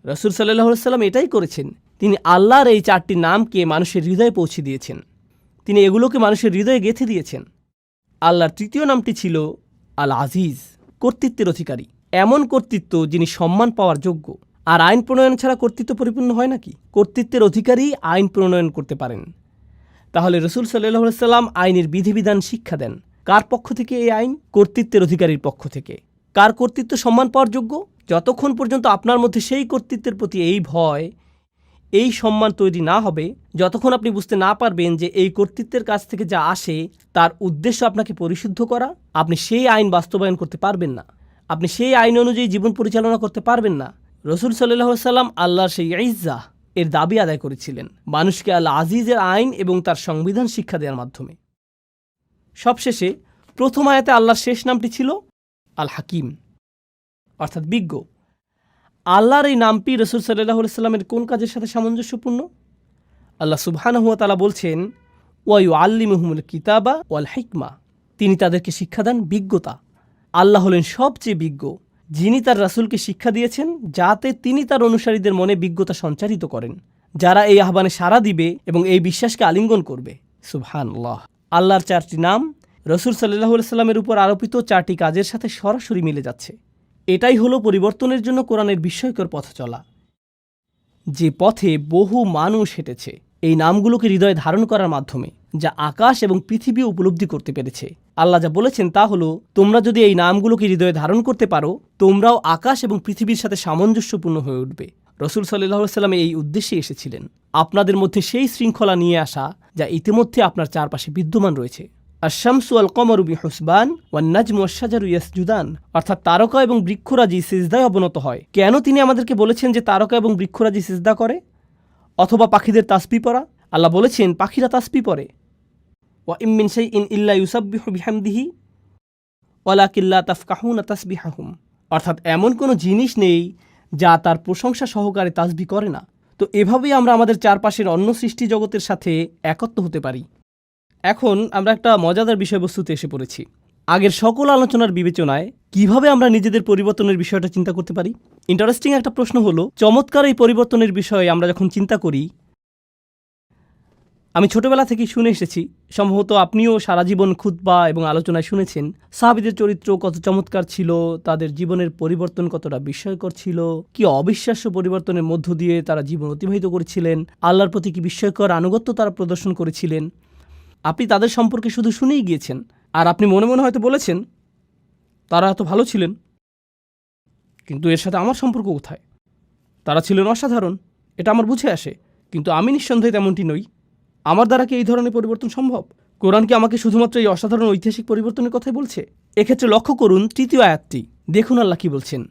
রসুল সাল্লাল্লাহু আলাইহি সাল্লাম এটাই করেছেন। তিনি আল্লাহর এই 4টি নামকে মানুষের হৃদয়ে পৌঁছে দিয়েছেন। তিনি এগুলোকে মানুষের হৃদয়ে গেঁথে দিয়েছেন। আল্লাহর তৃতীয় নামটি ছিল আল আজিজ, কর্তৃত্বের অধিকারী। এমন কর্তৃত্ব যিনি সম্মান পাওয়ার যোগ্য। আর আইন প্রণয়ন ছাড়া কর্তৃত্ব পরিপূর্ণ হয় নাকি? কর্তৃত্বের অধিকারী আইন প্রণয়ন করতে পারেন। তাহলে রসুল সাল্লাল্লাহু আলাইহি সাল্লাম আইনের বিধিবিধান শিক্ষা দেন। কার পক্ষ থেকে এই আইন? কর্তৃত্বের অধিকারীর পক্ষ থেকে। কার কর্তৃত্ব সম্মান পাওয়ার যোগ্য? যতক্ষণ পর্যন্ত আপনার মধ্যে সেই কর্তৃত্বের প্রতি এই ভয়, এই সম্মান তৈরি না হবে, যতক্ষণ আপনি বুঝতে না পারবেন যে এই কর্তৃত্বের কাছ থেকে যা আসে তার উদ্দেশ্য আপনাকে পরিশুদ্ধ করা, আপনি সেই আইন বাস্তবায়ন করতে পারবেন না। আপনি সেই আইন অনুযায়ী জীবন পরিচালনা করতে পারবেন না। রসুল সাল্লাল্লাহু আলাইহি সাল্লাম আল্লাহর সেই ইজ্জাহ এর দাবি আদায় করেছিলেন মানুষকে আল আজিজের আইন এবং তার সংবিধান শিক্ষা দেওয়ার মাধ্যমে। সবশেষে প্রথম আয়াতে আল্লাহর শেষ নামটি ছিল আল হাকিম, অর্থাৎ বিজ্ঞ। আল্লাহর এই নামটি রসুল সাল্লাল্লাহু আলাইহি সাল্লামের কোন কাজের সাথে সামঞ্জস্যপূর্ণ? আল্লাহ সুবহানাহু ওয়া তাআলা বলছেন, ওয়া ইউআল্লিমুহুমুল কিতাবা ওয়াল হিকমা, তিনি তাদেরকে শিক্ষা দেন বিজ্ঞতা। আল্লাহ হলেন সবচেয়ে বিজ্ঞ, যিনি তার রাসূলকে শিক্ষা দিয়েছেন যাতে তিনি তার অনুসারীদের মনে বিজ্ঞতা সঞ্চারিত করেন, যারা এই আহ্বানে সাড়া দিবে এবং এই বিশ্বাসকে আলিঙ্গন করবে। সুবহানাল্লাহ। আল্লাহর 4টি নাম রসুল সাল্লাল্লাহু আলাইহি সাল্লামের উপর আরোপিত 4টি কাজের সাথে সরাসরি মিলে যাচ্ছে। এটাই হলো পরিবর্তনের জন্য কোরআনের বিস্ময়কর পথ চলা, যে পথে বহু মানুষ হেঁটেছে এই নামগুলোকে হৃদয়ে ধারণ করার মাধ্যমে, যা আকাশ এবং পৃথিবী উপলব্ধি করতে পেরেছে। আল্লাহ যা বলেছেন তা হলো, তোমরা যদি এই নামগুলোকে হৃদয়ে ধারণ করতে পারো, তোমরাও আকাশ এবং পৃথিবীর সাথে সামঞ্জস্যপূর্ণ হয়ে উঠবে। রসুল সাল্লাল্লাহু আলাইহি সাল্লাম এই উদ্দেশ্যে এসেছিলেন, আপনাদের মধ্যে সেই শৃঙ্খলা নিয়ে আসা যা ইতিমধ্যে আপনার চারপাশে বিদ্যমান রয়েছে। আশ-শামসু ওয়াল কমারু বিহুসবান ওয়ান নাজমু ওয়াশ-শাজারু ইয়াসজুদান, অর্থাৎ তারকা এবং বৃক্ষরাজি সিজদায় অবনত হয়। কেন তিনি আমাদেরকে বলেছেন যে তারকা এবং বৃক্ষরাজি সিজদা করে? অথবা পাখিদের তাসবিহ পড়া? আল্লাহ বলেছেন পাখিরা তাসবিহ পড়ে। ওয়া ইম মিন শাইইন ইল্লা ইউসাব্বিহু বিহামদিহি ওয়ালাকিন লা তাফকাহুনা তাসবিহাহুম, অর্থাৎ এমন কোনো জিনিস নেই যা তার প্রশংসা সহকারে তাসবিহ করে না। তো এভাবেই আমরা আমাদের চারপাশের অন্য সৃষ্টি জগতের সাথে একত্র হতে পারি। এখন আমরা একটা মজাদার বিষয়বস্তুতে এসে পড়েছি। আগের সকল আলোচনার বিবেচনায় কিভাবে আমরা নিজেদের পরিবর্তনের বিষয়টা চিন্তা করতে পারি? ইন্টারেস্টিং একটা প্রশ্ন হলো, চমৎকার এই পরিবর্তনের বিষয়ে আমরা যখন চিন্তা করি, আমি ছোটবেলা থেকেই শুনে এসেছি, সম্ভবত আপনিও সারা জীবন খুতবা এবং আলোচনায় শুনেছেন, সাহাবীদের চরিত্র কত চমৎকার ছিল, তাদের জীবনের পরিবর্তন কতটা বিস্ময়কর ছিল, কি অবিশ্বাস্য পরিবর্তনের মধ্য দিয়ে তারা জীবন অতিবাহিত করেছিলেন, আল্লাহর প্রতি কি বিস্ময়কর আনুগত্য তারা প্রদর্শন করেছিলেন। আপনি তাদের সম্পর্কে শুধু শুনেই গিয়েছেন, আর আপনি মনে মনে হয়তো বলেছেন তারা এত ভালো ছিলেন, কিন্তু এর সাথে আমার সম্পর্ক কোথায়? তারা ছিলেন অসাধারণ, এটা আমার বুঝে আসে, কিন্তু আমি নিঃসন্দেহে তেমনটি নই। আমার দ্বারা কি এই ধরনের পরিবর্তন সম্ভব? কোরআন কি আমাকে শুধুমাত্র এই অসাধারণ ঐতিহাসিক পরিবর্তনের কথাই বলছে? এক্ষেত্রে লক্ষ্য করুন তৃতীয় আয়াতটি। দেখুন আল্লাহ কি বলছেন,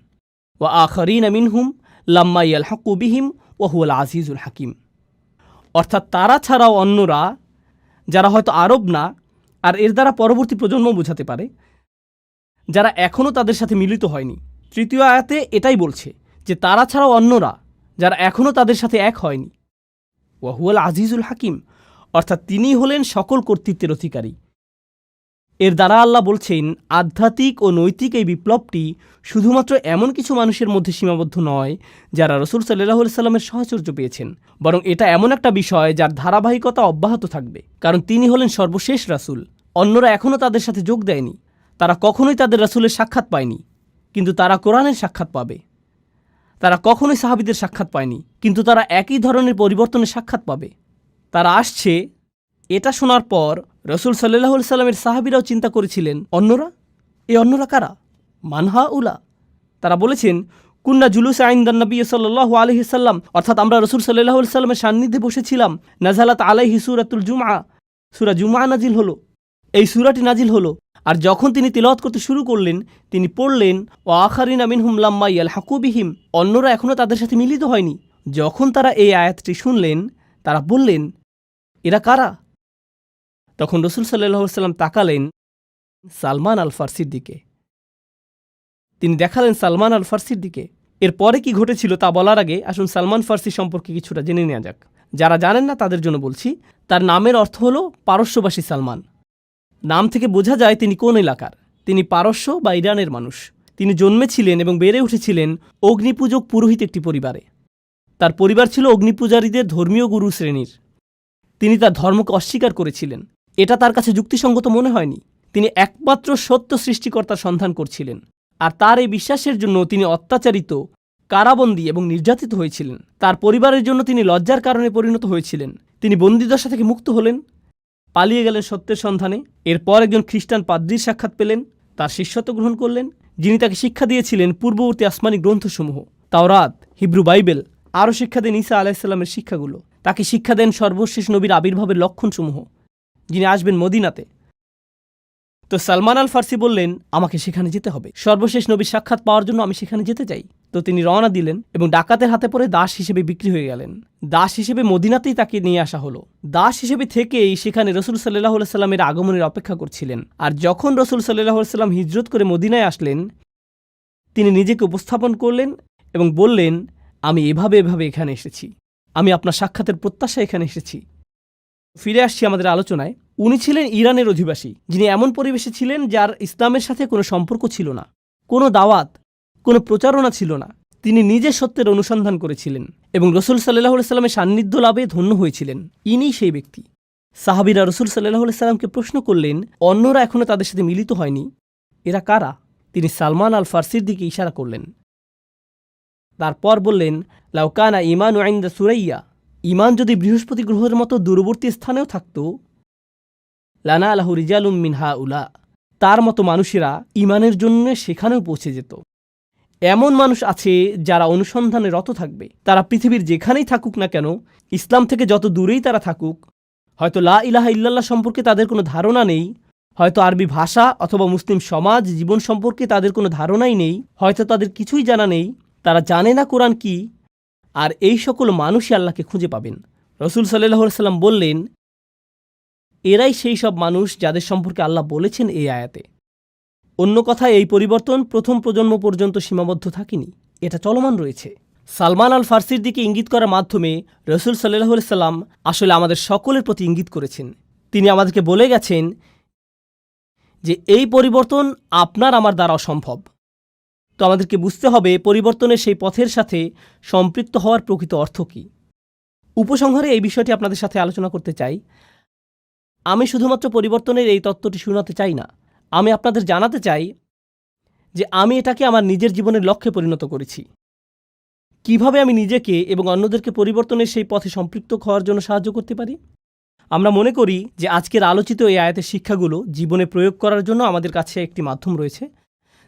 ওয়া আখারিনা মিনহুম লাম্মা ইয়ালহাকু বিহিম ওয়া হুয়াল আজিজুল হাকিম, অর্থাৎ তারা ছাড়াও অন্যরা, যারা হয়তো আরব না, আর এর দ্বারা পরবর্তী প্রজন্ম বোঝাতে পারে, যারা এখনও তাদের সাথে মিলিত হয়নি। তৃতীয় আয়াতে এটাই বলছে যে তারা ছাড়াও অন্যরা, যারা এখনও তাদের সাথে এক হয়নি। ওয়া হুয়াল আজিজুল হাকিম, অর্থাৎ তিনি হলেন সকল কর্তৃত্বের অধিকারী। এর দ্বারা আল্লাহ বলছেন আধ্যাত্মিক ও নৈতিক এই বিপ্লবটি শুধুমাত্র এমন কিছু মানুষের মধ্যে সীমাবদ্ধ নয় যারা রাসূল সাল্লাল্লাহু আলাইহি সাল্লামের সাহচর্য পেয়েছেন, বরং এটা এমন একটা বিষয় যার ধারাবাহিকতা অব্যাহত থাকবে, কারণ তিনি হলেন সর্বশেষ রাসূল। অন্যরা এখনও তাদের সাথে যোগ দেয়নি, তারা কখনোই তাদের রাসূলের সাক্ষাৎ পায়নি, কিন্তু তারা কোরআনের সাক্ষাৎ পাবে। তারা কখনোই সাহাবীদের সাক্ষাৎ পায়নি, কিন্তু তারা একই ধরনের পরিবর্তনের সাক্ষাৎ পাবে। তারা আসছে। এটা শোনার পর রাসূল সাল্লাল্লাহু আলাইহি সাল্লামের সাহাবীরাও চিন্তা করেছিলেন, অন্যরা? এই অন্যরা কারা? মানহা উলা। তারা বলেছেন, কুন্না জুলুস ইনদান নবী সাল্লাল্লাহু আলাইহি সাল্লাম, অর্থাৎ আমরা রাসূল সাল্লাল্লাহু আলাইহি সাল্লামের সান্নিধ্যে বসেছিলাম। নাযালাত আলাইহি সূরাতুল জুমআ, সূরা জুমআ নাজিল হলো। এই সূরাটি নাজিল হলো। আর যখন তিনি তিলাওয়াত করতে শুরু করলেন, তিনি পড়লেন ও আখারিনা মিনহুম লাম্মা ইয়ালহাকু বিহিম, অন্যরা এখনও তাদের সাথে মিলিত হয়নি। যখন তারা এই আয়াতটি শুনলেন, তারা বললেন, এরা কারা? তখন রাসূল সাল্লাল্লাহু আলাইহি ওয়াসাল্লাম তাকালেন সালমান আল ফারসির দিকে। তিনি দেখালেন সালমান আল ফারসির দিকে। এরপরে কি ঘটেছিল তা বলার আগে আসুন সালমান ফারসি সম্পর্কে কিছুটা জেনে নেওয়া যাক। যারা জানেন না তাদের জন্য বলছি, তার নামের অর্থ হল পারস্যবাসী সালমান। নাম থেকে বোঝা যায় তিনি কোন এলাকার। তিনি পারস্য বা ইরানের মানুষ। তিনি জন্মেছিলেন এবং বেড়ে উঠেছিলেন অগ্নিপূজক পুরোহিত একটি পরিবারে। তার পরিবার ছিল অগ্নিপূজারীদের ধর্মীয় গুরু শ্রেণীর। তিনি তার ধর্মকে অস্বীকার করেছিলেন। এটা তার কাছে যুক্তিসঙ্গত মনে হয়নি। তিনি একমাত্র সত্য সৃষ্টিকর্তার সন্ধান করছিলেন, আর তার এই বিশ্বাসের জন্য তিনি অত্যাচারিত, কারাবন্দী এবং নির্যাতিত হয়েছিলেন। তার পরিবারের জন্য তিনি লজ্জার কারণে পরিণত হয়েছিলেন। তিনি বন্দিদশা থেকে মুক্ত হলেন, পালিয়ে গেলেন সত্যের সন্ধানে। এরপর একজন খ্রিস্টান পাদ্রীর সাক্ষাৎ পেলেন, তার শিষ্যত্ব গ্রহণ করলেন, যিনি তাকে শিক্ষা দিয়েছিলেন পূর্ববর্তী আসমানি গ্রন্থসমূহ, তাওরাত, হিব্রু বাইবেল, আরও শিক্ষা দেন ঈসা আলাইহিসসালামের শিক্ষাগুলো। তাকে শিক্ষা দেন সর্বশেষ নবীর আবির্ভাবের লক্ষণসমূহ, যিনি আসবেন মদিনাতে। তো সালমান আল ফারসি বললেন, আমাকে সেখানে যেতে হবে। সর্বশেষ নবীর সাক্ষাৎ পাওয়ার জন্য আমি সেখানে যেতে চাই। তো তিনি রওনা দিলেন এবং ডাকাতের হাতে পড়ে দাস হিসেবে বিক্রি হয়ে গেলেন। দাস হিসেবে মদিনাতেই তাকে নিয়ে আসা হলো। দাস হিসেবে থেকেই সেখানে রাসূল সাল্লাল্লাহু আলাইহি সাল্লামের আগমনের অপেক্ষা করছিলেন। আর যখন রাসূল সাল্লাল্লাহু আলাইহি সাল্লাম হিজরত করে মদিনায় আসলেন, তিনি নিজেকে উপস্থাপন করলেন এবং বললেন, আমি এভাবে এখানে এসেছি। আমি আপনার সাক্ষাতের প্রত্যাশায় এখানে এসেছি। ফিরে আসছি আমাদের আলোচনায়। উনি ছিলেন ইরানের অধিবাসী, যিনি এমন পরিবেশে ছিলেন যার ইসলামের সাথে কোনো সম্পর্ক ছিল না, কোনো দাওয়াত, কোনো প্রচারণা ছিল না। তিনি নিজে সত্যের অনুসন্ধান করেছিলেন এবং রাসূল সাল্লাল্লাহু আলাইহি সাল্লামের সান্নিধ্য লাভে ধন্য হয়েছিলেন। ইনিই সেই ব্যক্তি। সাহাবীরা রাসূল সাল্লাল্লাহু আলাইহি সাল্লামকে প্রশ্ন করলেন, অন্যরা এখনও তাদের সাথে মিলিত হয়নি, এরা কারা? তিনি সালমান আল ফারসির দিকে ইশারা করলেন। তারপর বললেন, লাউ কানা ঈমানু ইনদা সুরাইয়া, ঈমান যদি বৃহস্পতি গ্রহের মতো দূরবর্তী স্থানেও থাকত, লানা আলাহু রিজালুম মিন হাউলা, তার মতো মানুষেরা ঈমানের জন্য সেখানেও পৌঁছে যেত। এমন মানুষ আছে যারা অনুসন্ধানে রত থাকবে। তারা পৃথিবীর যেখানেই থাকুক না কেন, ইসলাম থেকে যত দূরেই তারা থাকুক, হয়তো লা ইলাহা ইল্লাল্লাহ সম্পর্কে তাদের কোনো ধারণা নেই, হয়তো আরবি ভাষা অথবা মুসলিম সমাজ জীবন সম্পর্কে তাদের কোনো ধারণাই নেই, হয়তো তাদের কিছুই জানা নেই, তারা জানে না কোরআন কি, আর এই সকল মানুষই আল্লাহকে খুঁজে পাবেন। রাসূল সাল্লাল্লাহু আলাইহি সাল্লাম বললেন, এরাই সেই সব মানুষ যাদের সম্পর্কে আল্লাহ বলেছেন এই আয়াতে। অন্য কথায় এই পরিবর্তন প্রথম প্রজন্ম পর্যন্ত সীমাবদ্ধ থাকেনি, এটা চলমান রয়েছে। সালমান আল ফারসির দিকে ইঙ্গিত করার মাধ্যমে রাসূল সাল্লাল্লাহু আলাইহি সাল্লাম আসলে আমাদের সকলের প্রতি ইঙ্গিত করেছেন। তিনি আমাদেরকে বলে গেছেন যে এই পরিবর্তন আপনার আমার দ্বারা অসম্ভব। তো আমাদেরকে বুঝতে হবে পরিবর্তনের সেই পথের সাথে সম্পৃক্ত হওয়ার প্রকৃত অর্থ কী। উপসংহারে এই বিষয়টি আপনাদের সাথে আলোচনা করতে চাই। আমি শুধুমাত্র পরিবর্তনের এই তত্ত্বটি শোনাতে চাই না, আমি আপনাদের জানাতে চাই যে আমি এটাকে আমার নিজের জীবনের লক্ষ্যে পরিণত করেছি। কিভাবে আমি নিজেকে এবং অন্যদেরকে পরিবর্তনের সেই পথে সম্পৃক্ত হওয়ার জন্য সাহায্য করতে পারি। আমরা মনে করি যে আজকের আলোচিত এই আয়াতের শিক্ষাগুলো জীবনে প্রয়োগ করার জন্য আমাদের কাছে একটি মাধ্যম রয়েছে,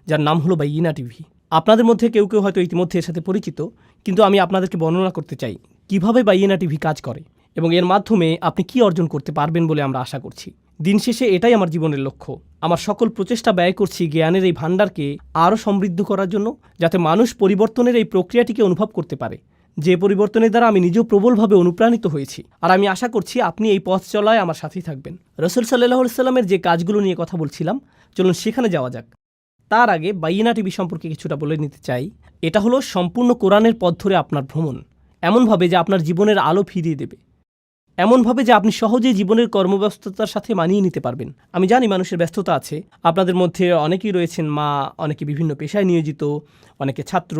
যার নাম হলো বাইয়িনা টিভি। আপনাদের মধ্যে কেউ কেউ হয়তো ইতিমধ্যে এর সাথে পরিচিত, কিন্তু আমি আপনাদেরকে বর্ণনা করতে চাই কিভাবে বাইয়িনা টিভি কাজ করে এবং এর মাধ্যমে আপনি কি অর্জন করতে পারবেন বলে আমরা আশা করছি। দিন শেষে এটাই আমার জীবনের লক্ষ্য। আমার সকল প্রচেষ্টা ব্যয় করছি জ্ঞানের এই ভাণ্ডারকে আরও সমৃদ্ধ করার জন্য, যাতে মানুষ পরিবর্তনের এই প্রক্রিয়াটিকে অনুভব করতে পারে, যে পরিবর্তনের দ্বারা আমি নিজেও প্রবলভাবে অনুপ্রাণিত হয়েছি। আর আমি আশা করছি আপনি এই পথ চলায় আমার সাথেই থাকবেন। রাসূল সাল্লাল্লাহু আলাইহি সাল্লামের যে কাজগুলো নিয়ে কথা বলছিলাম, চলুন সেখানে যাওয়া যাক। তার আগে বাইয়িনা টিভি সম্পর্কে কিছুটা বলে নিতে চাই। এটা হলো সম্পূর্ণ কোরআনের পথ ধরে আপনার ভ্রমণ, এমনভাবে যে আপনার জীবনের আলো ফিরিয়ে দেবে, এমনভাবে যে আপনি সহজেই জীবনের কর্মব্যস্ততার সাথে মানিয়ে নিতে পারবেন। আমি জানি মানুষের ব্যস্ততা আছে, আপনাদের মধ্যে অনেকেই রয়েছেন মা, অনেকে বিভিন্ন পেশায় নিয়োজিত, অনেকে ছাত্র।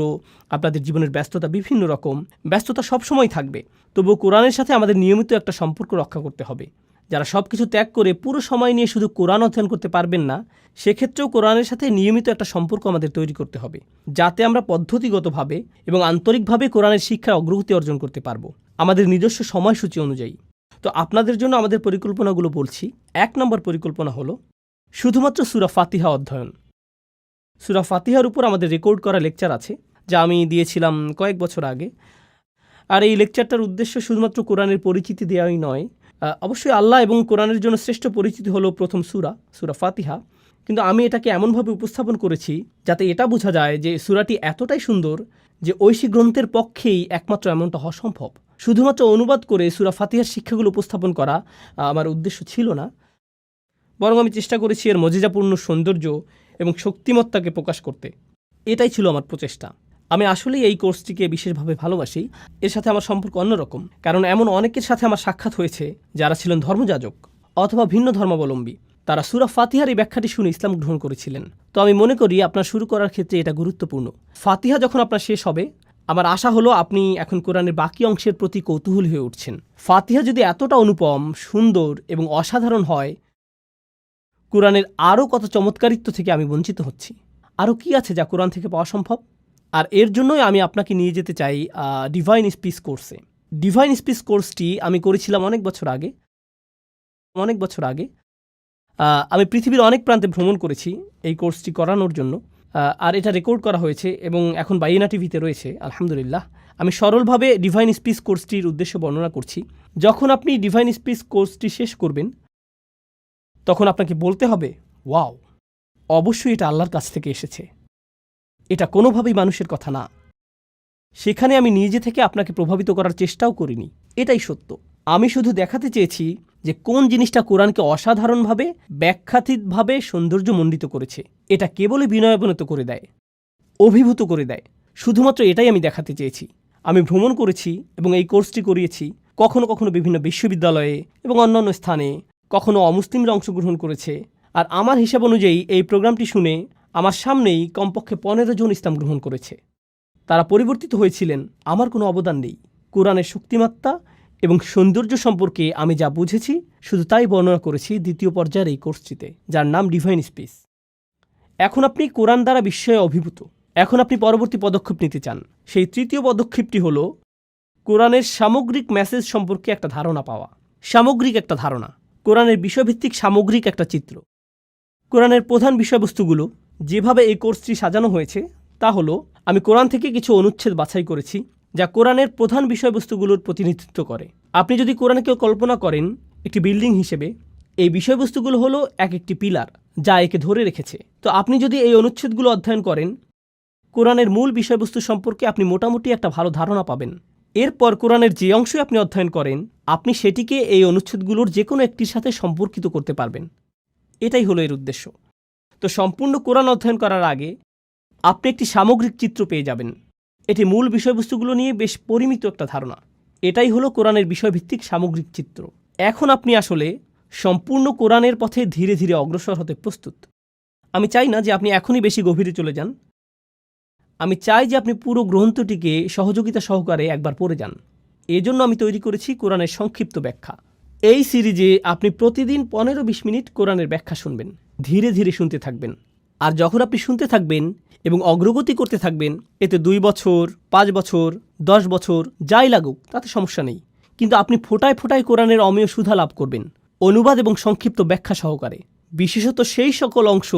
আপনাদের জীবনের ব্যস্ততা বিভিন্ন রকম, ব্যস্ততা সবসময় থাকবে। তবুও কোরআনের সাথে আমাদের নিয়মিত একটা সম্পর্ক রক্ষা করতে হবে। যারা সব কিছু ত্যাগ করে পুরো সময় নিয়ে শুধু কোরআন অধ্যয়ন করতে পারবেন না, সেক্ষেত্রেও কোরআনের সাথে নিয়মিত একটা সম্পর্ক আমাদের তৈরি করতে হবে, যাতে আমরা পদ্ধতিগতভাবে এবং আন্তরিকভাবে কোরআনের শিক্ষায় অগ্রগতি অর্জন করতে পারবো আমাদের নিজস্ব সময়সূচি অনুযায়ী। তো আপনাদের জন্য আমাদের পরিকল্পনাগুলো বলছি। 1 নম্বর পরিকল্পনা হলো শুধুমাত্র সূরা ফাতিহা অধ্যয়ন। সূরা ফাতিহার উপর আমাদের রেকর্ড করা লেকচার আছে, যা আমি দিয়েছিলাম কয়েক বছর আগে। আর এই লেকচারটার উদ্দেশ্য শুধুমাত্র কোরআনের পরিচিতি দেওয়াই নয়। অবশ্যই আল্লাহ এবং কোরআনের জন্য শ্রেষ্ঠ পরিচিতি হলো প্রথম সূরা ফাতিহা, কিন্তু আমি এটাকে এমনভাবে উপস্থাপন করেছি যাতে এটা বোঝা যায় যে সূরাটি এতটাই সুন্দর যে ঐশী গ্রন্থের পক্ষেই একমাত্র এমনটা হওয়া সম্ভব। শুধুমাত্র অনুবাদ করে সূরা ফাতিহার শিক্ষাগুলো উপস্থাপন করা আমার উদ্দেশ্য ছিল না, বরং আমি চেষ্টা করেছি এর মজিজাপূর্ণ সৌন্দর্য এবং শক্তিমত্তাকে প্রকাশ করতে। এটাই ছিল আমার প্রচেষ্টা। আমি আসলেই এই কোর্সটিকে বিশেষভাবে ভালোবাসি। এর সাথে আমার সম্পর্ক অন্যরকম, কারণ এমন অনেকের সাথে আমার সাক্ষাৎ হয়েছে যারা ছিলেন ধর্মযাজক অথবা ভিন্ন ধর্মাবলম্বী। তারা সূরা ফাতিহার এই ব্যাখ্যাটি শুনে ইসলাম গ্রহণ করেছিলেন। তো আমি মনে করি আপনার শুরু করার ক্ষেত্রে এটা গুরুত্বপূর্ণ। ফাতিহা যখন আপনার শেষ হবে, আমার আশা হলো আপনি এখন কোরআনের বাকি অংশের প্রতি কৌতূহলী হয়ে উঠছেন। ফাতিহা যদি এতটা অনুপম, সুন্দর এবং অসাধারণ হয়, কোরআনের আরও কত চমৎকারিত্ব থেকে আমি বঞ্চিত হচ্ছি। আরও কি আছে যা কোরআন থেকে পাওয়া সম্ভব? আর এর জন্যই আমি আপনাকে নিয়ে যেতে চাই ডিভাইন স্পিচ কোর্সে। ডিভাইন স্পিচ কোর্সটি আমি করেছিলাম অনেক বছর আগে। আমি পৃথিবীর অনেক প্রান্তে ভ্রমণ করেছি এই কোর্সটি করানোর জন্য, আর এটা রেকর্ড করা হয়েছে এবং এখন বাইনা টিভিতে রয়েছে, আলহামদুলিল্লাহ। আমি সরলভাবে ডিভাইন স্পিচ কোর্সটির উদ্দেশ্য বর্ণনা করছি। যখন আপনি ডিভাইন স্পিচ কোর্সটি শেষ করবেন, তখন আপনাকে বলতে হবে, ওয়াও, অবশ্যই এটা আল্লাহর কাছ থেকে এসেছে, এটা কোনোভাবেই মানুষের কথা না। সেখানে আমি নিজে থেকে আপনাকে প্রভাবিত করার চেষ্টাও করিনি, এটাই সত্য। আমি শুধু দেখাতে চেয়েছি যে কোন জিনিসটা কোরআনকে অসাধারণভাবে, ব্যাখ্যাতীতভাবে সৌন্দর্যমণ্ডিত করেছে। এটা কেবলই বিনয়াবনত করে দেয়, অভিভূত করে দেয়। শুধুমাত্র এটাই আমি দেখাতে চেয়েছি। আমি ভ্রমণ করেছি এবং এই কোর্সটি করিয়েছি কখনো কখনো বিভিন্ন বিশ্ববিদ্যালয়ে এবং অন্যান্য স্থানে, কখনো অমুসলিমরা অংশগ্রহণ করেছে। আর আমার হিসাব অনুযায়ী এই প্রোগ্রামটি শুনে আমার সামনেই কমপক্ষে 15 জন ইসলাম গ্রহণ করেছে। তারা পরিবর্তিত হয়েছিলেন, আমার কোনো অবদান নেই। কোরআনের শক্তিমাত্রা এবং সৌন্দর্য সম্পর্কে আমি যা বুঝেছি শুধু তাই বর্ণনা করেছি দ্বিতীয় পর্যায়ের এই কোর্সটিতে, যার নাম ডিভাইন স্পিচ। এখন আপনি কোরআন দ্বারা বিস্ময়ে অভিভূত। এখন আপনি পরবর্তী পদক্ষেপ নিতে চান। সেই তৃতীয় পদক্ষেপটি হল কোরআনের সামগ্রিক মেসেজ সম্পর্কে একটা ধারণা পাওয়া। সামগ্রিক একটা ধারণা, কোরআনের বিষয়ভিত্তিক সামগ্রিক একটা চিত্র। কোরআনের প্রধান বিষয়বস্তুগুলো যেভাবে এই কোর্সটি সাজানো হয়েছে তা হলো, আমি কোরআন থেকে কিছু অনুচ্ছেদ বাছাই করেছি যা কোরআনের প্রধান বিষয়বস্তুগুলোর প্রতিনিধিত্ব করে। আপনি যদি কোরআনকে কল্পনা করেন একটি বিল্ডিং হিসেবে, এই বিষয়বস্তুগুলো হলো এক একটি পিলার যা একে ধরে রেখেছে। তো আপনি যদি এই অনুচ্ছেদগুলো অধ্যয়ন করেন, কোরআনের মূল বিষয়বস্তু সম্পর্কে আপনি মোটামুটি একটা ভালো ধারণা পাবেন। এরপর কোরআনের যে অংশই আপনি অধ্যয়ন করেন, আপনি সেটিকে এই অনুচ্ছেদগুলোর যে কোনো একটির সাথে সম্পর্কিত করতে পারবেন। এটাই হলো এর উদ্দেশ্য। তো সম্পূর্ণ কোরআন অধ্যয়ন করার আগে আপনি একটি সামগ্রিক চিত্র পেয়ে যাবেন। এটি মূল বিষয়বস্তুগুলো নিয়ে বেশ পরিমিত একটা ধারণা। এটাই হলো কোরআনের বিষয়ভিত্তিক সামগ্রিক চিত্র। এখন আপনি আসলে সম্পূর্ণ কোরআনের পথে ধীরে ধীরে অগ্রসর হতে প্রস্তুত। আমি চাই না যে আপনি এখনই বেশি গভীরে চলে যান। আমি চাই যে আপনি পুরো গ্রন্থটিকে সহযোগিতা সহকারে একবার পড়ে যান। এজন্য আমি তৈরি করেছি কোরআনের সংক্ষিপ্ত ব্যাখ্যা। এই সিরিজে আপনি প্রতিদিন 15-20 মিনিট কোরআনের ব্যাখ্যা শুনবেন। ধীরে ধীরে শুনতে থাকবেন। আর যখন আপনি শুনতে থাকবেন এবং অগ্রগতি করতে থাকবেন, এতে 2 বছর, 5 বছর, 10 বছর যাই লাগুক তাতে সমস্যা নেই। কিন্তু আপনি ফোটায় ফোটায় কোরআনের অমেয় সুধা লাভ করবেন, অনুবাদ এবং সংক্ষিপ্ত ব্যাখ্যা সহকারে। বিশেষত সেই সকল অংশ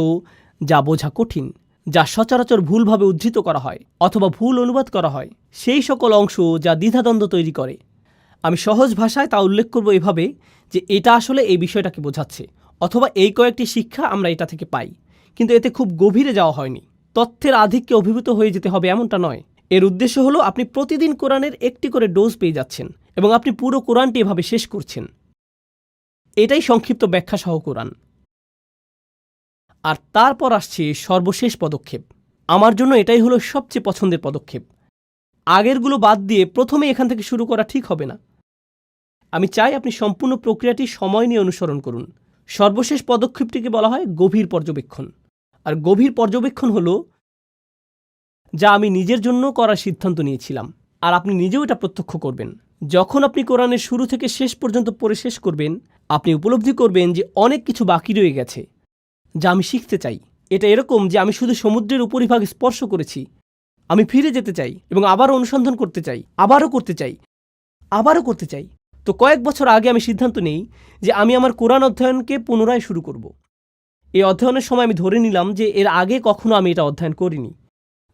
যা বোঝা কঠিন, যা সচরাচর ভুলভাবে উদ্ধৃত করা হয় অথবা ভুল অনুবাদ করা হয়, সেই সকল অংশ যা দ্বিধাদ্বন্দ্ব তৈরি করে। আমি সহজ ভাষায় তা উল্লেখ করব এভাবে যে এটা আসলে এই বিষয়টাকে বোঝাচ্ছে, অথবা এই কয়েকটি শিক্ষা আমরা এটা থেকে পাই, কিন্তু এতে খুব গভীরে যাওয়া হয়নি। তথ্যের আধিক্যে অভিভূত হয়ে যেতে হবে এমনটা নয়। এর উদ্দেশ্য হলো আপনি প্রতিদিন কোরআনের একটি করে ডোজ পেয়ে যাচ্ছেন এবং আপনি পুরো কোরআনটি এভাবে শেষ করছেন। এটাই সংক্ষিপ্ত ব্যাখ্যা সহ কোরআন। আর তারপর আসছে সর্বশেষ পদক্ষেপ। আমার জন্য এটাই হলো সবচেয়ে পছন্দের পদক্ষেপ। আগেরগুলো বাদ দিয়ে প্রথমে এখান থেকে শুরু করা ঠিক হবে না। আমি চাই আপনি সম্পূর্ণ প্রক্রিয়াটি সময় নিয়ে অনুসরণ করুন। সর্বশেষ পদক্ষেপটিকে বলা হয় গভীর পর্যবেক্ষণ। আর গভীর পর্যবেক্ষণ হলো যা আমি নিজের জন্য করার সিদ্ধান্ত নিয়েছিলাম, আর আপনি নিজেও এটা প্রত্যক্ষ করবেন। যখন আপনি কোরআনের শুরু থেকে শেষ পর্যন্ত পড়ে শেষ করবেন, আপনি উপলব্ধি করবেন যে অনেক কিছু বাকি রয়ে গেছে যা আমি শিখতে চাই। এটা এরকম যে আমি শুধু সমুদ্রের উপরিভাগ স্পর্শ করেছি। আমি ফিরে যেতে চাই এবং আবারও অনুসন্ধান করতে চাই, আবারও করতে চাই। তো কয়েক বছর আগে আমি সিদ্ধান্ত নেই যে আমি আমার কোরআন অধ্যয়নকে পুনরায় শুরু করব। এই অধ্যয়নের সময় আমি ধরে নিলাম যে এর আগে কখনো আমি এটা অধ্যয়ন করিনি।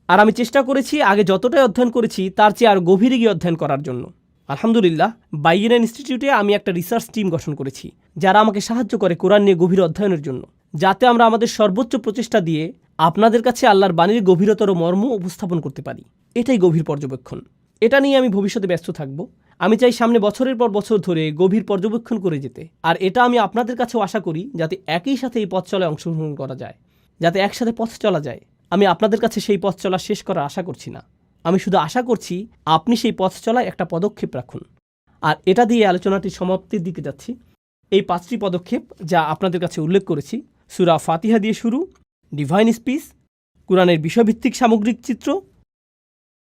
আর আমি চেষ্টা করেছি আগে যতটাই অধ্যয়ন করেছি তার চেয়ে আর গভীরে গিয়ে অধ্যয়ন করার জন্য। আলহামদুলিল্লাহ, বাইয়েনা ইনস্টিটিউটে আমি একটা রিসার্চ টিম গঠন করেছি যারা আমাকে সাহায্য করে কোরআন নিয়ে গভীর অধ্যয়নের জন্য। যাতে আমরা আমাদের সর্বোচ্চ প্রচেষ্টা দিয়ে আপনাদের কাছে আল্লাহর বাণীর গভীরতর মর্ম উপস্থাপন করতে পারি। এটাই গভীর পর্যবেক্ষণ। এটা নিয়ে আমি ভবিষ্যতে ব্যস্ত থাকব। আমি চাই সামনে বছরের পর বছর ধরে গভীর পর্যবেক্ষণ করে যেতে। আর এটা আমি আপনাদের কাছেও আশা করি যাতে একই সাথে এই পথ চলায় অংশগ্রহণ করা যায়, যাতে একসাথে পথ চলা যায়। আমি আপনাদের কাছে সেই পথ চলা শেষ করার আশা করছি না। আমি শুধু আশা করছি আপনি সেই পথ চলায় একটা পদক্ষেপ রাখুন। আর এটা দিয়ে আলোচনাটির সমাপ্তির দিকে যাচ্ছি। এই 5টি পদক্ষেপ যা আপনাদের কাছে উল্লেখ করেছি, সূরা ফাতিহা দিয়ে শুরু, ডিভাইন স্পিচ, কুরআনের বিষয়ভিত্তিক সামগ্রিক চিত্র,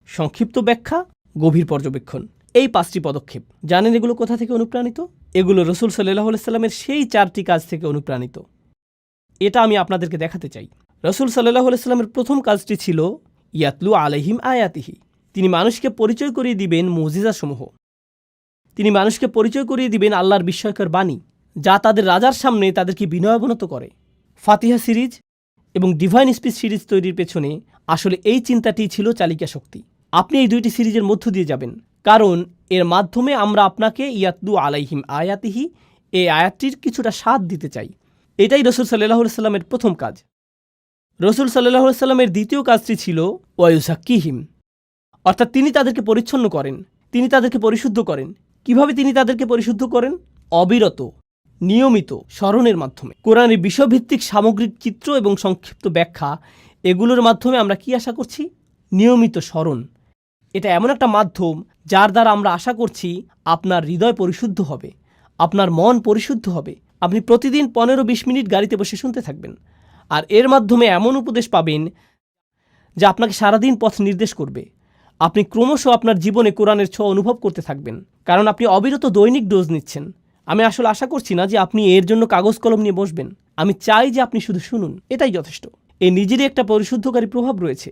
সংক্ষিপ্ত ব্যাখ্যা, গভীর পর্যবেক্ষণ। এই 5টি পদক্ষেপ জানেন এগুলো কোথা থেকে অনুপ্রাণিত? এগুলো রাসূল সাল্লাল্লাহু আলাইহি সাল্লামের সেই 4টি কাজ থেকে অনুপ্রাণিত। এটা আমি আপনাদেরকে দেখাতে চাই। রাসূল সাল্লাল্লাহু আলাইহি সাল্লামের প্রথম কাজটি ছিল ইয়াতলু আলাইহিম আয়াতিহি। তিনি মানুষকে পরিচয় করিয়ে দিবেন মুজিজাসমূহ। তিনি মানুষকে পরিচয় করিয়ে দিবেন আল্লাহর বিস্ময়কর বাণী, যা তাদের রাজার সামনে তাদেরকে বিনয়াবনত করে। ফাতিহা সিরিজ এবং ডিভাইন স্পিচ সিরিজ তৈরির পেছনে আসলে এই চিন্তাটি ছিল চালিকা শক্তি। আপনি এই 2টি সিরিজের মধ্য দিয়ে যাবেন, কারণ এর মাধ্যমে আমরা আপনাকে ইয়াতলু আলাইহিম আয়াতিহি এই আয়াতটির কিছুটা স্বাদ দিতে চাই। এটাই রাসূল সাল্লাল্লাহু আলাইহি সাল্লামের প্রথম কাজ। রাসূল সাল্লাল্লাহু আলাইহি সাল্লামের দ্বিতীয় কাজটি ছিল ওয়ায়ুযাক্কিহিম, অর্থাৎ তিনি তাদেরকে পরিচ্ছন্ন করেন, তিনি তাদেরকে পরিশুদ্ধ করেন। কিভাবে তিনি তাদেরকে পরিশুদ্ধ করেন? অবিরত, নিয়মিত স্মরণের মাধ্যমে। কোরআনের বিষয়ভিত্তিক সামগ্রিক চিত্র এবং সংক্ষিপ্ত ব্যাখ্যা, এগুলোর মাধ্যমে আমরা কি আশা করছি? নিয়মিত স্মরণ। এটা এমন একটা মাধ্যম যার দ্বারা আমরা আশা করছি আপনার হৃদয় পরিশুদ্ধ হবে, আপনার মন পরিশুদ্ধ হবে। আপনি প্রতিদিন 15-20 মিনিট গাড়িতে বসে শুনতে থাকবেন, আর এর মাধ্যমে এমন উপদেশ পাবেন যা আপনাকে সারাদিন পথ নির্দেশ করবে। আপনি ক্রমশ আপনার জীবনে কোরআনের ছোঁয়া অনুভব করতে থাকবেন, কারণ আপনি অবিরত দৈনিক ডোজ নিচ্ছেন। আমি আসলে আশা করছি না যে আপনি এর জন্য কাগজ কলম নিয়ে বসবেন। আমি চাই যে আপনি শুধু শুনুন, এটাই যথেষ্ট। এর নিজেরই একটা পরিশুদ্ধকারী প্রভাব রয়েছে।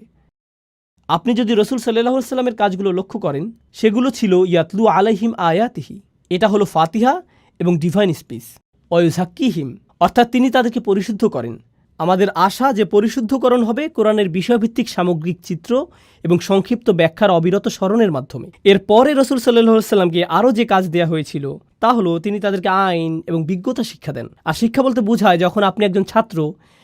আপনি যদি রাসূল সাল্লাল্লাহু আলাইহি সাল্লামের কাজগুলো লক্ষ্য করেন, সেগুলো ছিল ইয়াতলু আলাইহিম আয়াতিহি, এটা হলো ফাতিহা এবং ডিভাইন স্পিচ। ওয়ায়ুযাক্কিহিম, অর্থাৎ তিনি তাদেরকে পরিশুদ্ধ করেন। আমাদের আশা যে পরিশুদ্ধকরণ হবে কোরআনের বিষয়ভিত্তিক সামগ্রিক চিত্র এবং সংক্ষিপ্ত ব্যাখ্যার অবিরত স্মরণের মাধ্যমে। এরপরে রাসূল সাল্লাল্লাহু আলাইহি সাল্লামকে আরও যে কাজ দেওয়া হয়েছিল তা হলো তিনি তাদেরকে আইন এবং বিজ্ঞতা শিক্ষা দেন। আর শিক্ষা বলতে বোঝায় যখন আপনি একজন ছাত্র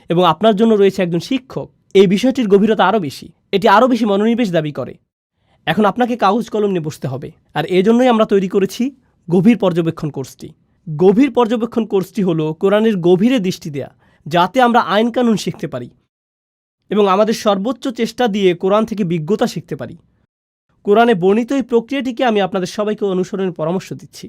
এবং আপনার জন্য রয়েছে একজন শিক্ষক, এই বিষয়টির গভীরতা আরও বেশি, এটি আরও বেশি মনোনিবেশ দাবি করে। এখন আপনাকে কাগজ কলম নিয়ে বসতে হবে, আর এজন্যই আমরা তৈরি করেছি গভীর পর্যবেক্ষণ কোর্সটি। গভীর পর্যবেক্ষণ কোর্সটি হলো কোরআনের গভীরে দৃষ্টি দেয়া, যাতে আমরা আইন কানুন শিখতে পারি এবং আমাদের সর্বোচ্চ চেষ্টা দিয়ে কোরআন থেকে বিজ্ঞতা শিখতে পারি। কোরআনে বর্ণিত এই প্রক্রিয়াটিকে আমি আপনাদের সবাইকে অনুসরণের পরামর্শ দিচ্ছি।